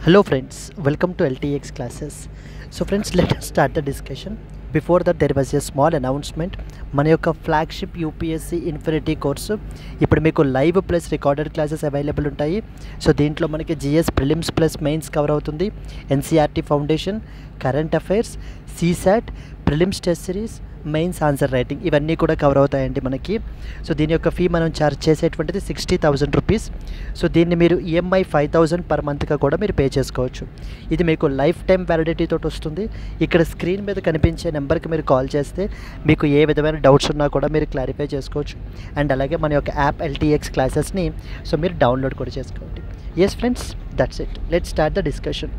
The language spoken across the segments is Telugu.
Hello friends, welcome to LTX classes. So friends, let us start the discussion. Before that there was a small announcement. మన యొక్క ఫ్లాగ్షిప్ యూపీఎస్సీ ఇన్ఫినిటీ కోర్సు ఇప్పుడు మీకు live plus recorded classes available ఉంటాయి. సో దీంట్లో మనకి GS prelims plus mains cover అవుతుంది, NCERT foundation, current affairs, CSAT, prelims test series, mains answer writing ఇవన్నీ కూడా కవర్ అవుతాయండి మనకి. సో దీని యొక్క ఫీ మనం ఛార్జ్ చేసేటువంటిది 60,000 రూపీస్. సో దీన్ని మీరు ఈఎంఐ 5,000 పర్ మంత్గా కూడా మీరు పే చేసుకోవచ్చు. ఇది మీకు లైఫ్ టైం వ్యాలిడిటీ తోటి వస్తుంది. ఇక్కడ స్క్రీన్ మీద కనిపించే నెంబర్కి మీరు కాల్ చేస్తే మీకు ఏ విధమైన డౌట్స్ ఉన్నా కూడా మీరు క్లారిఫై చేసుకోవచ్చు. అండ్ అలాగే మన యొక్క యాప్ ఎల్టీఎక్స్ క్లాసెస్ని సో మీరు డౌన్లోడ్ కూడా చేసుకోండి. Yes friends, that's it. Let's start the discussion.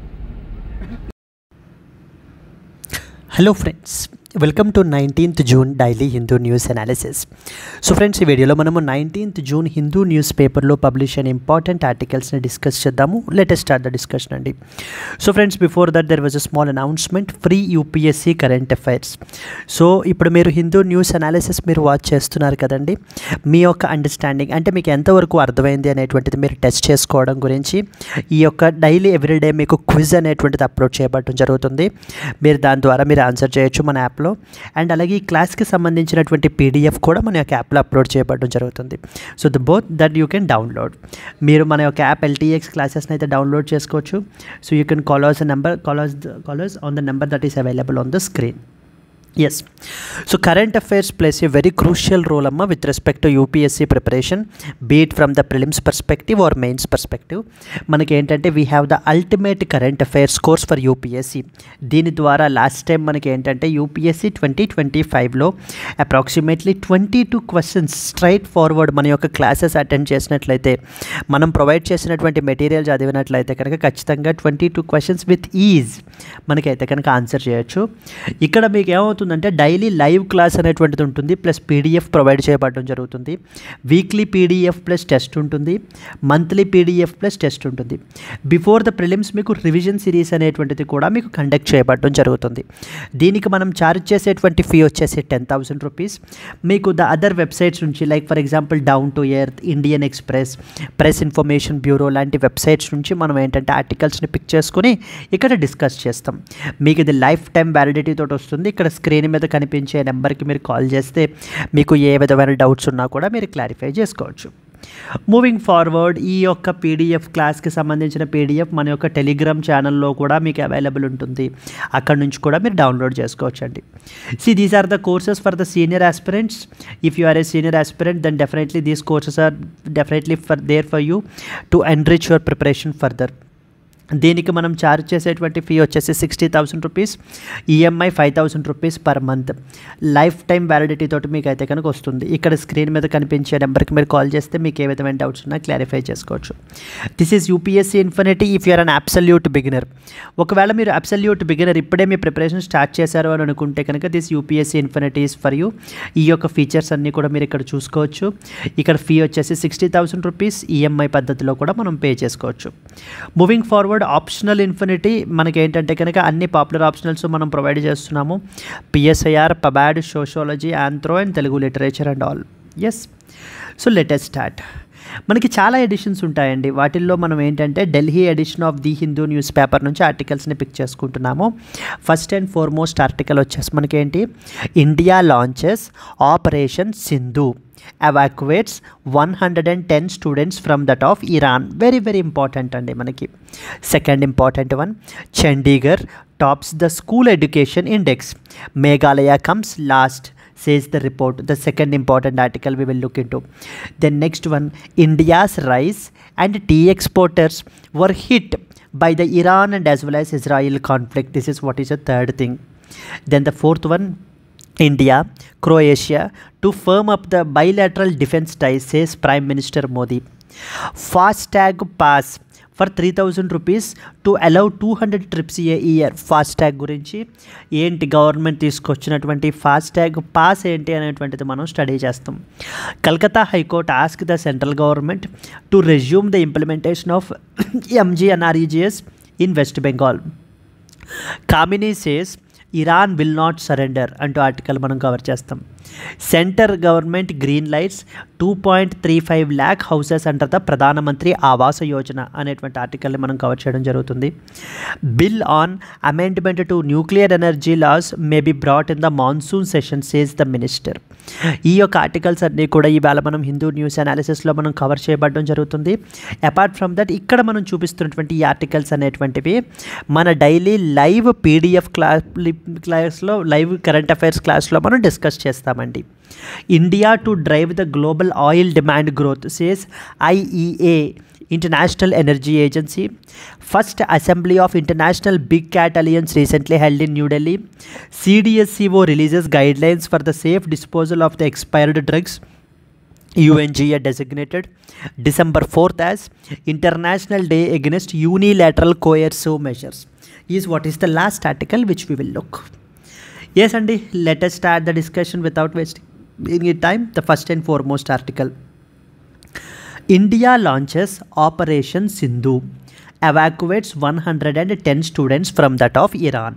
Hello friends, welcome to 19th June daily Hindu news analysis. So friends, ఈ వీడియోలో మనము 19th జూన్ హిందూ న్యూస్ పేపర్లో పబ్లిష్ అయిన ఇంపార్టెంట్ ఆర్టికల్స్ని డిస్కస్ చేద్దాము. లెటెస్ట్ స్టార్ట్ ద డిస్కషన్ అండి. So friends, before that there was a small announcement, free UPSC current affairs. So ఇప్పుడు మీరు హిందూ న్యూస్ అనాలిసిస్ మీరు వాచ్ చేస్తున్నారు కదండి. మీ యొక్క అండర్స్టాండింగ్ అంటే మీకు ఎంతవరకు అర్థమైంది అనేటువంటిది మీరు టెస్ట్ చేసుకోవడం గురించి ఈ యొక్క డైలీ ఎవ్రీడే మీకు క్విజ్ అనేటువంటిది అప్లోడ్ చేయబడటం జరుగుతుంది. మీరు దాని ద్వారా మీరు ఆన్సర్ చేయొచ్చు మన యాప్లో. అండ్ అలాగే ఈ క్లాస్కి సంబంధించినటువంటి పీడిఎఫ్ కూడా మన యొక్క యాప్లో అప్లోడ్ చేయబడడం జరుగుతుంది. So the both that you can download. మీరు మన యొక్క యాప్ ఎల్టీఎక్స్ క్లాసెస్ని అయితే డౌన్లోడ్ చేసుకోవచ్చు. So you can call us on the number that is available on the screen. Yes. So current affairs plays a very crucial role amma with respect to UPSC preparation, be it from the prelims perspective or mains perspective. మనకి ఏంటంటే we have the ultimate current affairs course for UPSC. దీని ద్వారా లాస్ట్ టైం మనకి ఏంటంటే UPSC 2025లో అప్రాక్సిమేట్లీ 22 క్వశ్చన్స్ స్ట్రైట్ ఫార్వర్డ్ మన యొక్క క్లాసెస్ అటెండ్ చేసినట్లయితే, మనం ప్రొవైడ్ చేసినటువంటి మెటీరియల్ చదివినట్లయితే కనుక ఖచ్చితంగా 22 క్వశ్చన్స్ విత్ ఈజ్ మనకైతే కనుక ఆన్సర్ చేయొచ్చు. ఇక్కడ మీకు ఏమవుతుందంటే డైలీ లైవ్ క్లాస్ అనేటువంటిది ఉంటుంది, ప్లస్ పీడిఎఫ్ ప్రొవైడ్ చేయబడడం జరుగుతుంది. వీక్లీ పీడిఎఫ్ ప్లస్ టెస్ట్ ఉంటుంది, మంత్లీ పీడిఎఫ్ ప్లస్ టెస్ట్ ఉంటుంది. బిఫోర్ ద ప్రిలిమ్స్ మీకు రివిజన్ సిరీస్ అనేటువంటిది కూడా మీకు కండక్ట్ చేయబడడం జరుగుతుంది. దీనికి మనం ఛార్జ్ చేసేటువంటి ఫీ వచ్చేసి 10,000 రూపీస్. మీకు ద అదర్ వెబ్సైట్స్ నుంచి like for example down to earth, Indian express, press information bureau లాంటి వెబ్సైట్స్ నుంచి మనం ఏంటంటే ఆర్టికల్స్ని పిక్ చేసుకుని ఇక్కడ డిస్కస్ చేస్తాం. మీకు ఇది లైఫ్ టైం వ్యాలిడిటీ తోటి వస్తుంది. ఇక్కడ స్క్రీన్ మీద కనిపించే నెంబర్కి మీరు కాల్ చేస్తే మీకు ఏ విధమైన డౌట్స్ ఉన్నా కూడా మీరు క్లారిఫై చేసుకోవచ్చు. మూవింగ్ ఫార్వర్డ్, ఈ యొక్క పీడిఎఫ్ క్లాస్కి సంబంధించిన పీడిఎఫ్ మన యొక్క టెలిగ్రామ్ ఛానల్లో కూడా మీకు అవైలబుల్ ఉంటుంది. అక్కడ నుంచి కూడా మీరు డౌన్లోడ్ చేసుకోవచ్చు అండి. These are the courses for the senior aspirants. If you are a senior aspirant then definitely these courses are definitely for you to enrich your preparation further. దీనికి మనం ఛార్జ్ చేసేటువంటి ఫీ వచ్చేసి 60,000 rupees, EMI 5,000 rupees per month. Life time validity తోటి మీకు అయితే కనుక వస్తుంది. ఇక్కడ స్క్రీన్ మీద కనిపించే నెంబర్కి మీరు కాల్ చేస్తే మీకు ఏ విధమైన డౌట్స్ ఉన్నా క్లారిఫై చేసుకోవచ్చు. This is UPSC infinity if you're an absolute beginner. ఒకవేళ మీరు అబ్సల్యూట్ బిగినర్ ఇప్పుడే మీ ప్రిపరేషన్ స్టార్ట్ చేశారు అని అనుకుంటే కనుక this UPSC infinity is for you. ఈ యొక్క ఫీచర్స్ అన్నీ కూడా మీరు ఇక్కడ చూసుకోవచ్చు. ఇక్కడ ఫీ వచ్చేసి 60,000 రూపీస్, ఈఎంఐ పద్ధతిలో కూడా మనం పే చేసుకోవచ్చు. మూవింగ్ ఫార్వర్డ్, ఆప్షనల్ ఇన్ఫినిటీ మనకి ఏంటంటే కనుక అన్ని పాపులర్ ఆప్షనల్స్ మనం ప్రొవైడ్ చేస్తున్నాము. PSIR, PubAd, sociology, anthro and Telugu literature and all. Yes. So let start. మనకి చాలా ఎడిషన్స్ ఉంటాయండి. వాటిల్లో మనం ఏంటంటే Delhi edition of the Hindu news paper నుంచి ఆర్టికల్స్ని పిక్ చేసుకుంటున్నాము. ఫస్ట్ అండ్ ఫార్మోస్ట్ ఆర్టికల్ వచ్చేసి మనకేంటి, India launches operation Sindhu, evacuates 110 students from that of Iran. Very very important అండి మనకి. Second important one, Chandigarh tops the school education index, Meghalaya comes last says the report. The second important article we will look into. Then next one, India's rice and tea exporters were hit by the Iran and as well as Israel conflict. This is what is the third thing. Then the fourth one, India, Croatia to firm up the bilateral defense ties, says Prime Minister Modi. FASTag pass for 3,000 rupees to allow 200 trips a year. FASTag గురించి ఏంటి, గవర్నమెంట్ తీసుకొచ్చినటువంటి ఫాస్టాగ్ పాస్ ఏంటి అనేటువంటిది మనం స్టడీ చేస్తాం. Calcutta high court ask the central government to resume the implementation of MGNREGS in West Bengal. Khamenei says Iran will not surrender అంటూ ఆర్టికల్ మనం కవర్ చేస్తాం. Centre government green lights 2.35 lakh houses under the Pradhan Mantri Awas Yojana అనేటువంటి ఆర్టికల్ని మనం కవర్ చేయడం జరుగుతుంది. Bill on amendment to nuclear energy laws may be brought in the monsoon session says the minister. ఈ యొక్క ఆర్టికల్స్ అన్నీ కూడా ఈవేళ మనం హిందూ న్యూస్ అనాలిసిస్లో మనం కవర్ చేయబడడం జరుగుతుంది. అపార్ట్ ఫ్రమ్ దట్ ఇక్కడ మనం చూపిస్తున్నటువంటి ఈ ఆర్టికల్స్ అనేటువంటివి మన డైలీ లైవ్ పీడిఎఫ్ క్లాస్లో లైవ్ కరెంట్ అఫైర్స్ క్లాస్లో మనం డిస్కస్ చేస్తామండి. India to drive the global oil demand growth says IEA International Energy Agency. First Assembly of International Big Cat Alliance recently held in New Delhi. CDSCO releases guidelines for the safe disposal of the expired drugs. UNGA designated December 4th as International Day Against Unilateral Coercive Measures is what is the last article which we will look. Yes, Andy, let us start the discussion without wasting any time. The first and foremost article. India launches Operation Sindhu, evacuates 110 students from that of Iran.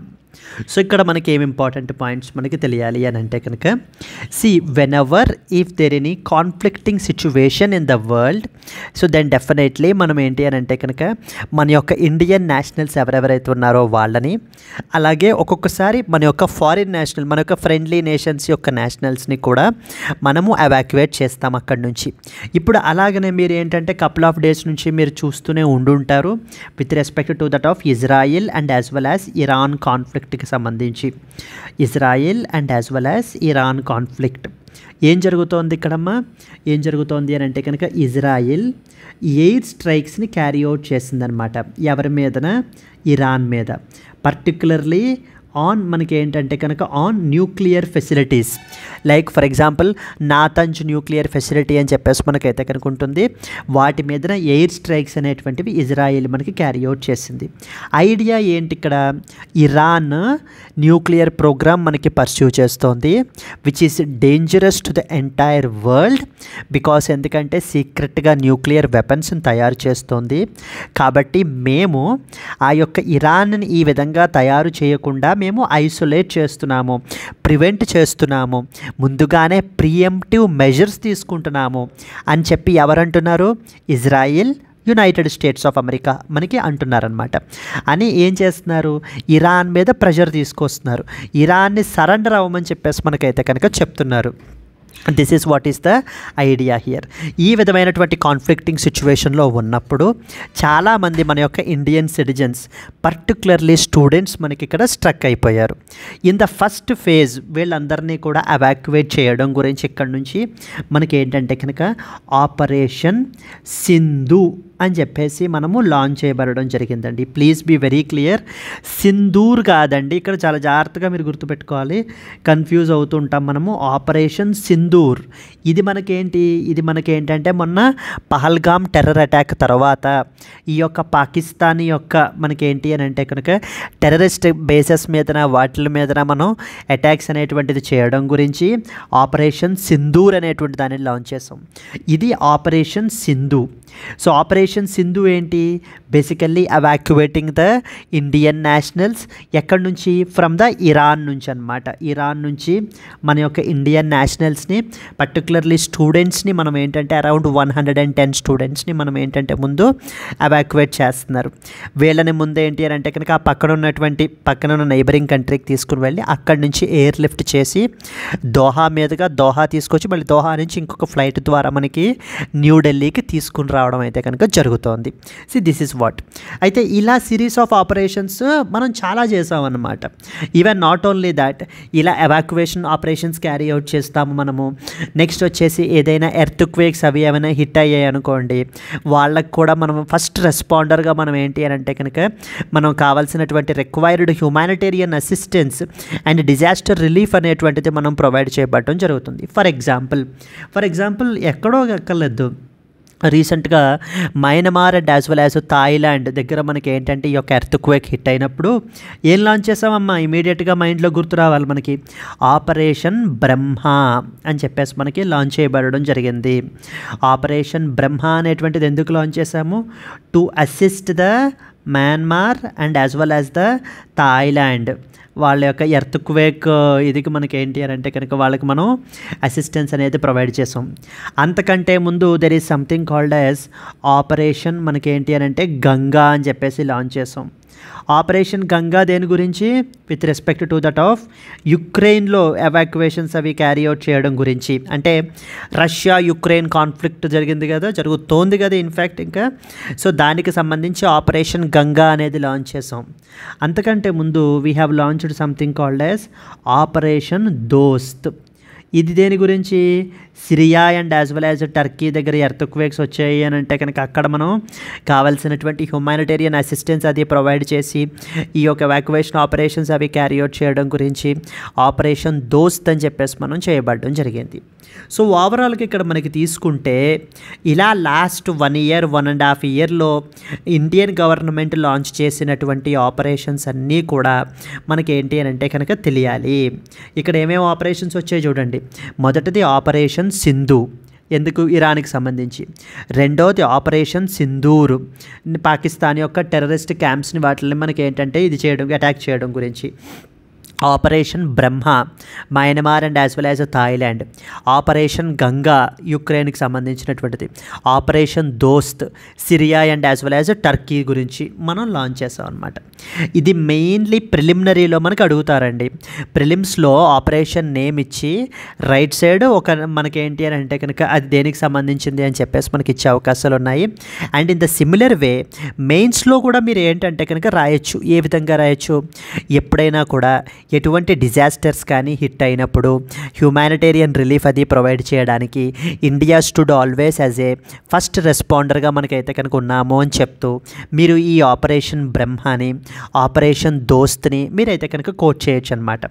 So ఇక్కడ మనకి ఏమి ఇంపార్టెంట్ పాయింట్స్ మనకి తెలియాలి అని అంటే కనుక whenever if there any conflicting situation in the world, so then definitely మనం ఏంటి అని అంటే కనుక మన యొక్క ఇండియన్ నేషనల్స్ ఎవరెవరైతే ఉన్నారో వాళ్ళని, అలాగే ఒక్కొక్కసారి మన యొక్క ఫారిన్ నేషనల్ మన యొక్క ఫ్రెండ్లీ నేషన్స్ యొక్క నేషనల్స్ని కూడా మనము ఎవాక్యువేట్ చేస్తాం అక్కడి నుంచి. ఇప్పుడు అలాగనే మీరు ఏంటంటే కపుల్ ఆఫ్ డేస్ నుంచి మీరు చూస్తూనే ఉండుంటారు with respect to that of Israel and as well as Iran కాన్ఫ్లిక్ట్కి సంబంధించి. Israel and as well as Iran conflict ఏం జరుగుతోంది ఇక్కడమ్మా, ఏం జరుగుతోంది అని అంటే కనుక ఇజ్రాయిల్ ఎయిర్ స్ట్రైక్స్ని క్యారీ అవుట్ చేసిందనమాట. ఎవరి మీదన? ఇరాన్ మీద. పర్టికులర్లీ ఆన్ మనకి ఏంటంటే కనుక on nuclear facilities, like for example Natanz nuclear facility అని చెప్పేసి మనకైతే కనుక ఉంటుంది. వాటి మీద ఎయిర్ స్ట్రైక్స్ అనేటువంటివి ఇజ్రాయిల్ మనకి క్యారీ అవుట్ చేసింది. ఐడియా ఏంటి ఇక్కడ? ఇరాన్ న్యూక్లియర్ ప్రోగ్రామ్ మనకి పర్స్యూ చేస్తోంది which is dangerous to the entire world because ఎందుకంటే సీక్రెట్గా న్యూక్లియర్ వెపన్స్ని తయారు చేస్తోంది. కాబట్టి మేము ఆ యొక్క ఇరాన్ని ఈ విధంగా తయారు చేయకుండా మేము ఐసోలేట్ చేస్తున్నాము, ప్రివెంట్ చేస్తున్నాము, ముందుగానే ప్రియంప్టివ్ మెజర్స్ తీసుకుంటున్నాము అని చెప్పి ఎవరంటున్నారు? Israel, United States of America మనకి అంటున్నారనమాట. అని ఏం చేస్తున్నారు? ఇరాన్ మీద ప్రెషర్ తీసుకొస్తున్నారు, ఇరాన్ని సరెండర్ అవ్వమని చెప్పేసి మనకైతే కనుక చెప్తున్నారు. This is what is the idea here. ఈ విధమైనటువంటి కాన్ఫ్లిక్టింగ్ సిచ్యువేషన్లో ఉన్నప్పుడు చాలామంది మన యొక్క ఇండియన్ సిటిజన్స్ పర్టికులర్లీ స్టూడెంట్స్ మనకి ఇక్కడ స్ట్రక్ అయిపోయారు. ఇన్ ద ఫస్ట్ ఫేజ్ వీళ్ళందరినీ కూడా ఎవాక్యువేట్ చేయడం గురించి ఇక్కడ నుంచి మనకి ఏంటంటే కనుక ఆపరేషన్ సింధు అని చెప్పేసి మనము లాంచ్ చేయబడడం జరిగిందండి. Please be very clear, Sindoor కాదండి. ఇక్కడ చాలా జాగ్రత్తగా మీరు గుర్తుపెట్టుకోవాలి, కన్ఫ్యూజ్ అవుతుంటాం మనము. ఆపరేషన్ సింధూర్ ఇది మనకేంటి? ఇది మనకేంటంటే మొన్న పహల్గామ్ టెర్రర్ అటాక్ తర్వాత ఈ యొక్క పాకిస్తానీ యొక్క మనకేంటి అని అంటే కనుక టెర్రరిస్ట్ బేసెస్ మీదన వాటి మీదన మనం అటాక్స్ అనేటువంటిది చేయడం గురించి ఆపరేషన్ సింధూర్ అనేటువంటి దాన్ని లాంచ్ చేసాం. ఇది operation Sindhu. So operation Sindhu ఏంటి? బేసికల్లీ ఎవాక్యువేటింగ్ ద ఇండియన్ నేషనల్స్ ఎక్కడి నుంచి? ఫ్రమ్ ద ఇరాన్ నుంచి అనమాట. ఇరాన్ నుంచి మన యొక్క ఇండియన్ నేషనల్స్ని పర్టికులర్లీ స్టూడెంట్స్ని మనం ఏంటంటే అరౌండ్ 110 స్టూడెంట్స్ని మనం ఏంటంటే ముందు ఎవాక్యువేట్ చేస్తున్నారు. వీళ్ళని ముందు ఏంటి అని అంటే కనుక ఆ పక్కన ఉన్న నైబరింగ్ కంట్రీకి తీసుకుని వెళ్ళి అక్కడి నుంచి ఎయిర్ లిఫ్ట్ చేసి దోహా మీదుగా దోహా తీసుకొచ్చి మళ్ళీ దోహా నుంచి ఇంకొక ఫ్లైట్ ద్వారా మనకి న్యూఢిల్లీకి తీసుకుని రావడం అయితే కనుక జరుగుతోంది. This is what. అయితే ఇలా సిరీస్ ఆఫ్ ఆపరేషన్స్ మనం చాలా చేసామన్నమాట. ఈవెన్ నాట్ ఓన్లీ దాట్, ఇలా ఎవాక్యువేషన్ ఆపరేషన్స్ క్యారీ అవుట్ చేస్తాము మనము. నెక్స్ట్ వచ్చేసి ఏదైనా ఎర్త్ క్వేక్స్ అవి ఏమైనా హిట్ అయ్యాయి అనుకోండి, వాళ్ళకు కూడా మనం ఫస్ట్ రెస్పాండర్గా మనం ఏంటి అని అంటే కనుక మనం కావాల్సినటువంటి required humanitarian assistance and disaster relief అనేటువంటిది మనం ప్రొవైడ్ చేయబడటం జరుగుతుంది. ఫర్ ఎగ్జాంపుల్ ఎక్కడో ఎక్కర్లేదు, రీసెంట్గా Myanmar and as well as Thailand దగ్గర మనకి ఏంటంటే ఈ యొక్క ఎర్త్ క్వేక్ హిట్ అయినప్పుడు ఏం లాంచ్ చేసామమ్మా? ఇమీడియట్గా మైండ్లో గుర్తు రావాలి మనకి, ఆపరేషన్ బ్రహ్మ అని చెప్పేసి మనకి లాంచ్ చేయబడడం జరిగింది. ఆపరేషన్ బ్రహ్మ అనేటువంటిది ఎందుకు లాంచ్ చేసాము? To assist the Myanmar and as well as the Thailand వాళ్ళ యొక్క ఎర్త్క్వేక్ ఇదికి మనకి ఏంటి అని అంటే కనుక వాళ్ళకి మనం అసిస్టెన్స్ అనేది ప్రొవైడ్ చేసాం. అంతకంటే ముందు there is something called as operation మనకి ఏంటి అని అంటే గంగా అని చెప్పేసి లాంచ్ చేసాం. ఆపరేషన్ గంగా దేని గురించి, with respect to that of యుక్రెయిన్లో ఎవాక్యువేషన్స్ అవి క్యారీ అవుట్ చేయడం గురించి. అంటే రష్యా యుక్రెయిన్ కాన్ఫ్లిక్ట్ జరుగుతోంది కదా ఇన్ఫ్యాక్ట్ ఇంకా. సో దానికి సంబంధించి ఆపరేషన్ గంగా అనేది లాంచ్ చేసాం. అంతకంటే ముందు we have launched something called as operation దోస్త్. ఇది దేని గురించి, Syria and as well as Turkey దగ్గర ఎర్త్క్వేక్స్ వచ్చాయి అని అంటే కనుక అక్కడ మనం కావాల్సినటువంటి హ్యుమానిటేరియన్ అసిస్టెన్స్ అది ప్రొవైడ్ చేసి ఈ యొక్క ఎవాక్యువేషన్ ఆపరేషన్స్ అవి క్యారీ అవుట్ చేయడం గురించి ఆపరేషన్ దోస్త్ అని చెప్పేసి మనం చేయబడడం జరిగింది. సో ఓవరాల్గా ఇక్కడ మనకి తీసుకుంటే ఇలా లాస్ట్ 1 year 1.5 yearలో ఇండియన్ గవర్నమెంట్ లాంచ్ చేసినటువంటి ఆపరేషన్స్ అన్నీ కూడా మనకి ఏంటి అని అంటే కనుక తెలియాలి. ఇక్కడ ఏమేమి ఆపరేషన్స్ వచ్చాయి చూడండి. మొదటిది ఆపరేషన్ సింధు, ఎందుకు, ఇరాన్కి సంబంధించి. రెండవది ఆపరేషన్ సింధూర్, పాకిస్తాన్ యొక్క టెర్రరిస్ట్ క్యాంప్స్ని వాటిని మనకి ఏంటంటే ఇది చేయడం, అటాక్ చేయడం గురించి. Operation Brahma, Myanmar and as well as Thailand. Operation Ganga, యుక్రెయిన్కి సంబంధించినటువంటిది. Operation Dost, Syria and as well as Turkey గురించి మనం లాంచ్ చేసాం అనమాట. ఇది మెయిన్లీ ప్రిలిమినరీలో మనకు అడుగుతారండి. ప్రిలిమ్స్లో ఆపరేషన్ నేమ్ ఇచ్చి రైట్ సైడ్ ఒక మనకేంటి అని అంటే కనుక అది దేనికి సంబంధించింది అని చెప్పేసి మనకి ఇచ్చే అవకాశాలు ఉన్నాయి. And in the similar way మెయిన్స్లో కూడా మీరు ఏంటంటే కనుక రాయొచ్చు. ఏ విధంగా రాయొచ్చు, ఎప్పుడైనా కూడా ఎటువంటి డిజాస్టర్స్ కానీ హిట్ అయినప్పుడు హ్యుమానిటేరియన్ రిలీఫ్ అది ప్రొవైడ్ చేయడానికి India stood always as a first రెస్పాండర్గా మనకైతే కనుక ఉన్నాము అని చెప్తూ మీరు ఈ ఆపరేషన్ బ్రహ్మని, ఆపరేషన్ దోస్త్ని మీరైతే కనుక కోట్ చేయొచ్చు అనమాట.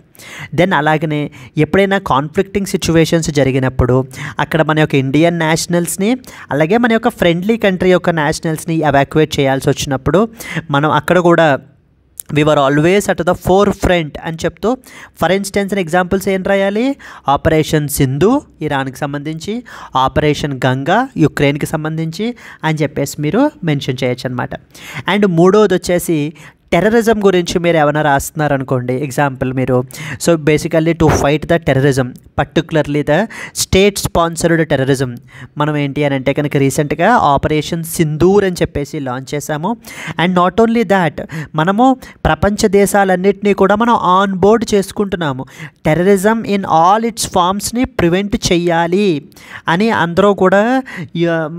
దెన్ అలాగనే ఎప్పుడైనా కాన్ఫ్లిక్టింగ్ సిచ్యువేషన్స్ జరిగినప్పుడు అక్కడ మన యొక్క ఇండియన్ నేషనల్స్ని అలాగే మన యొక్క ఫ్రెండ్లీ కంట్రీ యొక్క నేషనల్స్ని ఎవాక్యుయేట్ చేయాల్సి వచ్చినప్పుడు మనం అక్కడ కూడా we were always at the forefront అని చెప్తూ ఫర్ ఇన్స్టెన్స్ ఎగ్జాంపుల్స్ ఏం రాయాలి, ఆపరేషన్ సింధు ఇరాన్కి సంబంధించి, ఆపరేషన్ గంగా యుక్రెయిన్కి సంబంధించి అని చెప్పేసి మీరు మెన్షన్ చేయొచ్చు అనమాట. అండ్ మూడోది వచ్చేసి టెర్రరిజం గురించి మీరు ఏమైనా రాస్తున్నారనుకోండి, ఎగ్జాంపుల్ మీరు so basically to fight the terrorism, particularly the state sponsored terrorism. మనం ఏంటి అని అంటే కనుక రీసెంట్గా ఆపరేషన్ సింధూర్ అని చెప్పేసి లాంచ్ చేశాము. అండ్ నాట్ ఓన్లీ దాట్, మనము ప్రపంచ దేశాలన్నింటినీ కూడా మనం ఆన్ బోర్డ్ చేసుకుంటున్నాము. టెర్రరిజం ఇన్ ఆల్ ఇట్స్ ఫార్మ్స్ని ప్రివెంట్ చెయ్యాలి అని అందరూ కూడా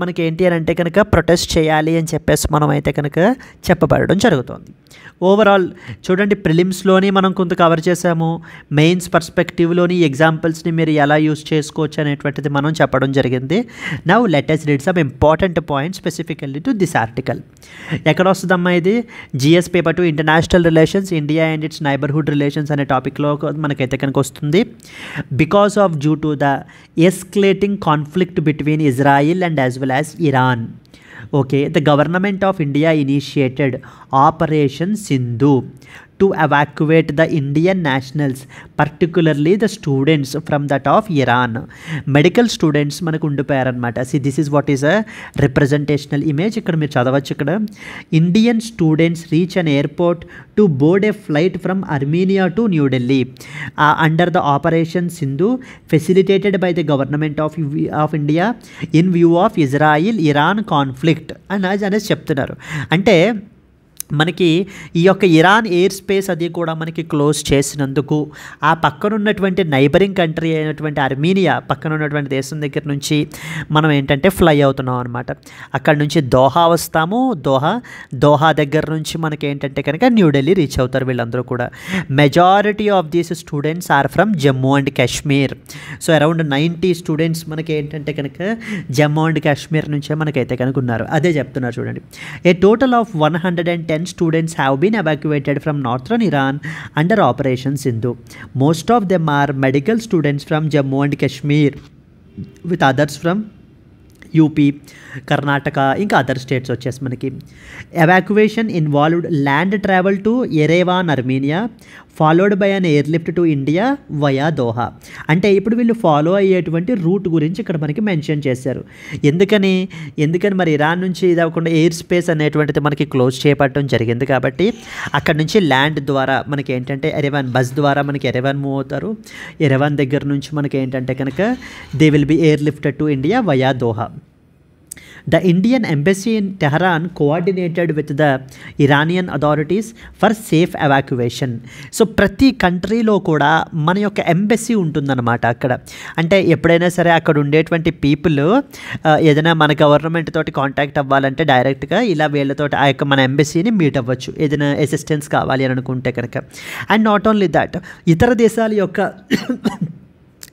మనకి ఏంటి అని అంటే కనుక ప్రొటెస్ట్ చేయాలి అని చెప్పేసి మనం అయితే కనుక చెప్పబడడం జరుగుతుంది. ఓవరాల్ చూడండి, ప్రిలిమ్స్లోని మనం కొంత కవర్ చేసాము, మెయిన్స్ పర్స్పెక్టివ్లోని ఎగ్జాంపుల్స్ని మీరు ఎలా యూస్ చేసుకోవచ్చు అనేటువంటిది మనం చెప్పడం జరిగింది. Now let us read some important points specifically to this article. ఎక్కడ వస్తుందమ్మా ఇది, GS paper 2 international relations, India and its neighbourhood relations అనే టాపిక్లో మనకైతే కనుక వస్తుంది. Because of due to the escalating conflict between Israel and as well as Iran. Okay, the government of India initiated Operation Sindhu to evacuate the Indian nationals, particularly the students from that of Iran. Medical students మనకు ఉండిపోయారనమాట. See, this is what is a representational image. ఇక్కడ మీరు చదవచ్చు, ఇక్కడ Indian students reach an airport to board a flight from Armenia to New Delhi under the Operation Sindhu facilitated by the government of India in view of Israel-Iran conflict అనేది చెప్తున్నారు. అంటే మనకి ఈ యొక్క ఇరాన్ ఎయిర్ స్పేస్ అది కూడా మనకి క్లోజ్ చేసినందుకు ఆ పక్కన ఉన్నటువంటి నైబరింగ్ కంట్రీ అయినటువంటి అర్మీనియా పక్కన ఉన్నటువంటి దేశం దగ్గర నుంచి మనం ఏంటంటే ఫ్లై అవుతున్నాం అనమాట. అక్కడ నుంచి దోహా వస్తాము, దోహా దగ్గర నుంచి మనకి ఏంటంటే కనుక న్యూఢిల్లీ రీచ్ అవుతారు వీళ్ళందరూ కూడా. Majority of these students are from Jammu and Kashmir. So around 90 students మనకి ఏంటంటే కనుక జమ్మూ అండ్ కాశ్మీర్ నుంచే మనకైతే కనుక ఉన్నారు. అదే చెప్తున్నారు చూడండి. A total of 110 students have been evacuated from northern Iran under Operation Sindhu. Most of them are medical students from Jammu and Kashmir, with others from UP, Karnataka, ఇంకా అదర్ స్టేట్స్ వచ్చేసి మనకి. Evacuation involved land travel to Yerevan, Armenia, followed by an airlift to India via Doha. అంటే ఇప్పుడు వీళ్ళు ఫాలో అయ్యేటువంటి రూట్ గురించి ఇక్కడ మనకి మెన్షన్ చేశారు. ఎందుకని మరి ఇరాన్ నుంచి ఇది అవ్వకుండా ఎయిర్ స్పేస్ అనేటువంటిది మనకి క్లోజ్ చేయబడటం జరిగింది కాబట్టి అక్కడ నుంచి ల్యాండ్ ద్వారా మనకి ఏంటంటే ఎరేవాన్ బస్ ద్వారా మనకి ఎరేవాన్ మూవ్ అవుతారు. ఎరేవాన్ దగ్గర నుంచి మనకి ఏంటంటే కనుక they will be air lifted to India via Doha. The Indian embassy in Tehran coordinated with the Iranian authorities for safe evacuation. So ప్రతి కంట్రీలో కూడా మన యొక్క ఎంబసీ ఉంటుందన్నమాట అక్కడ. అంటే ఎప్పుడైనా సరే అక్కడ ఉండేటువంటి పీపుల్ ఏదైనా మన గవర్నమెంట్ తోటి కాంటాక్ట్ అవ్వాలంటే డైరెక్ట్గా ఇలా వీళ్ళతోటి ఆ యొక్క మన ఎంబసీని మీట్ అవ్వచ్చు ఏదైనా అసిస్టెన్స్ కావాలి అని అనుకుంటే కనుక. అండ్ నాట్ ఓన్లీ దట్, ఇతర దేశాల యొక్క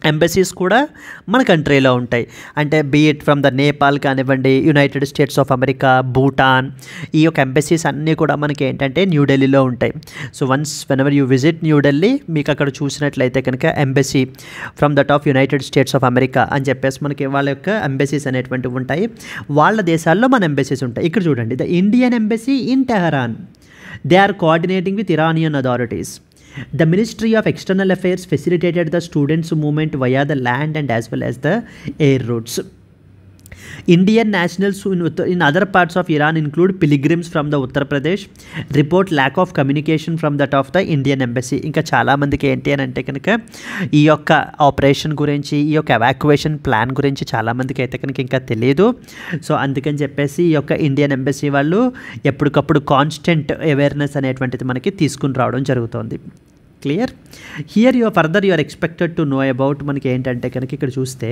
ఎంబసీస్ కూడా మన కంట్రీలో ఉంటాయి. అంటే బీఇట్ ఫ్రమ్ ద నేపాల్ కానివ్వండి, United States of America, Bhutan, ఈ యొక్క ఎంబసీస్ అన్నీ కూడా మనకి ఏంటంటే న్యూఢిల్లీలో ఉంటాయి. So once whenever you visit New Delhi మీకు అక్కడ చూసినట్లయితే కనుక embassy from that of United States of America అని చెప్పేసి మనకి వాళ్ళ యొక్క ఎంబసీస్ అనేటువంటివి ఉంటాయి. వాళ్ళ దేశాల్లో మన ఎంబసీస్ ఉంటాయి. ఇక్కడ చూడండి, the Indian embassy in Tehran, they are coordinating with Iranian authorities. The Ministry of External Affairs facilitated the students' movement via the land and as well as the air routes. Indian nationals in other parts of Iran include pilgrims from the Uttar Pradesh. Report lack of communication from that of the Indian embassy. ఇంకా చాలామందికి ఏంటి అని అంటే కనుక ఈ యొక్క ఆపరేషన్ గురించి, ఈ యొక్క ఎవాక్యువేషన్ ప్లాన్ గురించి చాలామందికి అయితే కనుక ఇంకా తెలియదు. సో అందుకని చెప్పేసి ఈ యొక్క ఇండియన్ ఎంబసీ వాళ్ళు ఎప్పటికప్పుడు కాన్స్టెంట్ అవేర్నెస్ అనేటువంటిది మనకి తీసుకుని రావడం జరుగుతుంది. Clear. Here you are expected to know about మనకి ఏంటంటే కనుక ఇక్కడ చూస్తే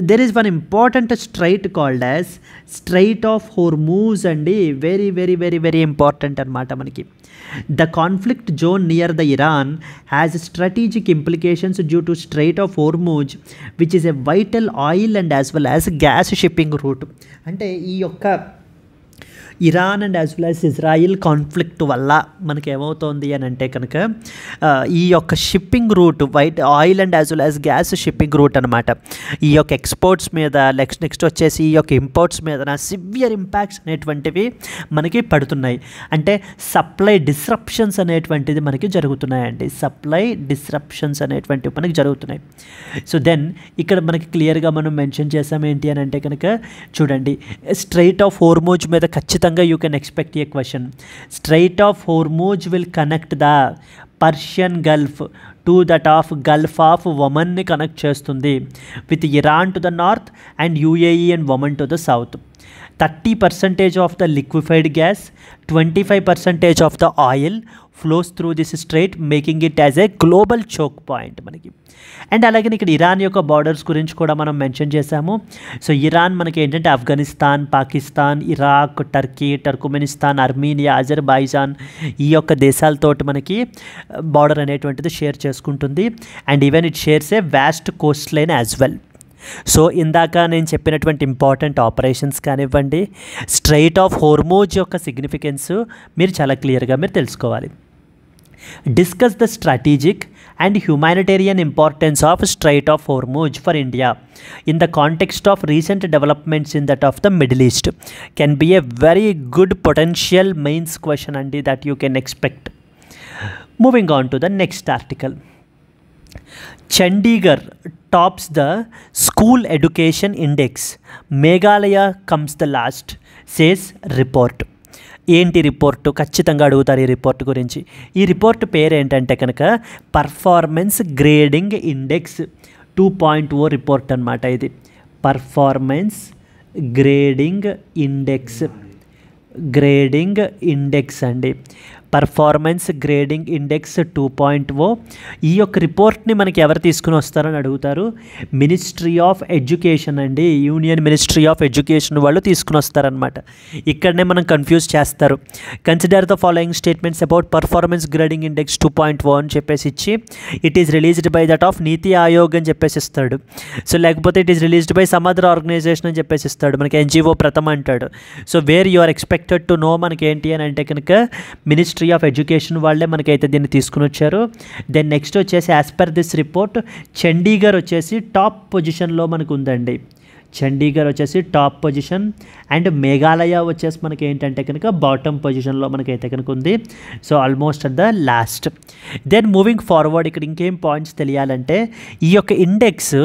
there is one important strait called as strait of Hormuz అండి. Very very very very important అనమాట మనకి. The conflict zone near the Iran has strategic implications due to Strait of Hormuz, which is a vital oil and as well as gas shipping route. అంటే ఈ యొక్క Iran and as well as Israel conflict వల్ల మనకి ఏమవుతోంది అని అంటే కనుక ఈ యొక్క shipping route white oil and as well as gas shipping route అనమాట. ఈ యొక్క ఎక్స్పోర్ట్స్ మీద నెక్స్ట్ వచ్చేసి ఈ యొక్క ఇంపోర్ట్స్ మీద సివియర్ ఇంపాక్ట్స్ అనేటువంటివి మనకి పడుతున్నాయి. అంటే సప్లై డిస్రప్షన్స్ అనేటువంటిది మనకి జరుగుతున్నాయండి. సప్లై డిస్రప్షన్స్ అనేటువంటివి మనకి జరుగుతున్నాయి. సో దెన్ ఇక్కడ మనకి క్లియర్గా మనం మెన్షన్ చేసాం ఏంటి అని అంటే కనుక చూడండి, స్ట్రైట్ ఆఫ్ హోర్మూజ్ మీద ఖచ్చితంగా you can expect a question. Strait of Hormuz will connect the Persian Gulf to that of Gulf of Oman ని కనెక్ట్ చేస్తుంది with Iran to the north and UAE and Oman to the south. 30% of the liquefied gas, 25% of the oil flows through this strait, making it as a global choke point మనకి. అండ్ అలాగే ఇక్కడ ఇరాన్ యొక్క బార్డర్స్ గురించి కూడా మనం మెన్షన్ చేసాము. సో ఇరాన్ మనకి ఏంటంటే Afghanistan, Pakistan, Iraq, Turkey, Turkmenistan, Armenia, Azerbaijan ఈ యొక్క దేశాలతోటి మనకి బార్డర్ అనేటువంటిది షేర్ చేసుకుంటుంది. And even it shares a vast coast line as well. So ఇందాక నేను చెప్పినటువంటి ఇంపార్టెంట్ ఆపరేషన్స్ కానివ్వండి, స్ట్రైట్ ఆఫ్ హోర్మూజ్ యొక్క సిగ్నిఫికెన్స్ మీరు చాలా క్లియర్గా మీరు తెలుసుకోవాలి. Discuss the strategic and humanitarian importance of Strait of Hormuz for India in the context of recent developments in that of the Middle East. Can be a very good potential mains question and that you can expect. Moving on to the next article. Chandigarh tops the school education index. Meghalaya comes the last, says report. ఏంటి రిపోర్టు ఖచ్చితంగా అడుగుతారు ఈ రిపోర్ట్ గురించి. ఈ రిపోర్ట్ పేరు ఏంటంటే కనుక పర్ఫార్మెన్స్ గ్రేడింగ్ ఇండెక్స్ 2.0 రిపోర్ట్ అనమాట. ఇది పర్ఫార్మెన్స్ గ్రేడింగ్ ఇండెక్స్ అండి. Performance grading index 2.0. ఈ యొక్క రిపోర్ట్ని మనకి ఎవరు తీసుకుని వస్తారని అడుగుతారు. మినిస్ట్రీ ఆఫ్ ఎడ్యుకేషన్ అండి, యూనియన్ మినిస్ట్రీ ఆఫ్ ఎడ్యుకేషన్ వాళ్ళు తీసుకుని వస్తారనమాట. ఇక్కడనే మనం కన్ఫ్యూజ్ చేస్తారు. Consider the following statements about performance grading index 2.0 అని చెప్పేసి ఇచ్చి it is released by that of NITI Aayog అని చెప్పేసి ఇస్తాడు. సో లేకపోతే it is released by some other organisation అని చెప్పేసి ఇస్తాడు. మనకి ఎన్జిఓ ప్రథమ అంటాడు. So where you are expected to know మనకి ఏంటి అని అంటే కనుక మినిస్ట్రీ ఆఫ్ ఎడ్యుకేషన్ వాళ్ళే మనకైతే దీన్ని తీసుకుని వచ్చారు. దెన్ నెక్స్ట్ వచ్చేసి as per this report Chandigarh వచ్చేసి టాప్ పొజిషన్లో మనకు ఉందండి. చండీగఢ్ వచ్చేసి టాప్ పొజిషన్ అండ్ మేఘాలయ వచ్చేసి మనకి ఏంటంటే కనుక బాటమ్ పొజిషన్లో మనకైతే కనుక ఉంది. So almost at the last. Then moving forward ఇక్కడ ఇంకేం పాయింట్స్ తెలియాలంటే ఈ యొక్క ఇండెక్స్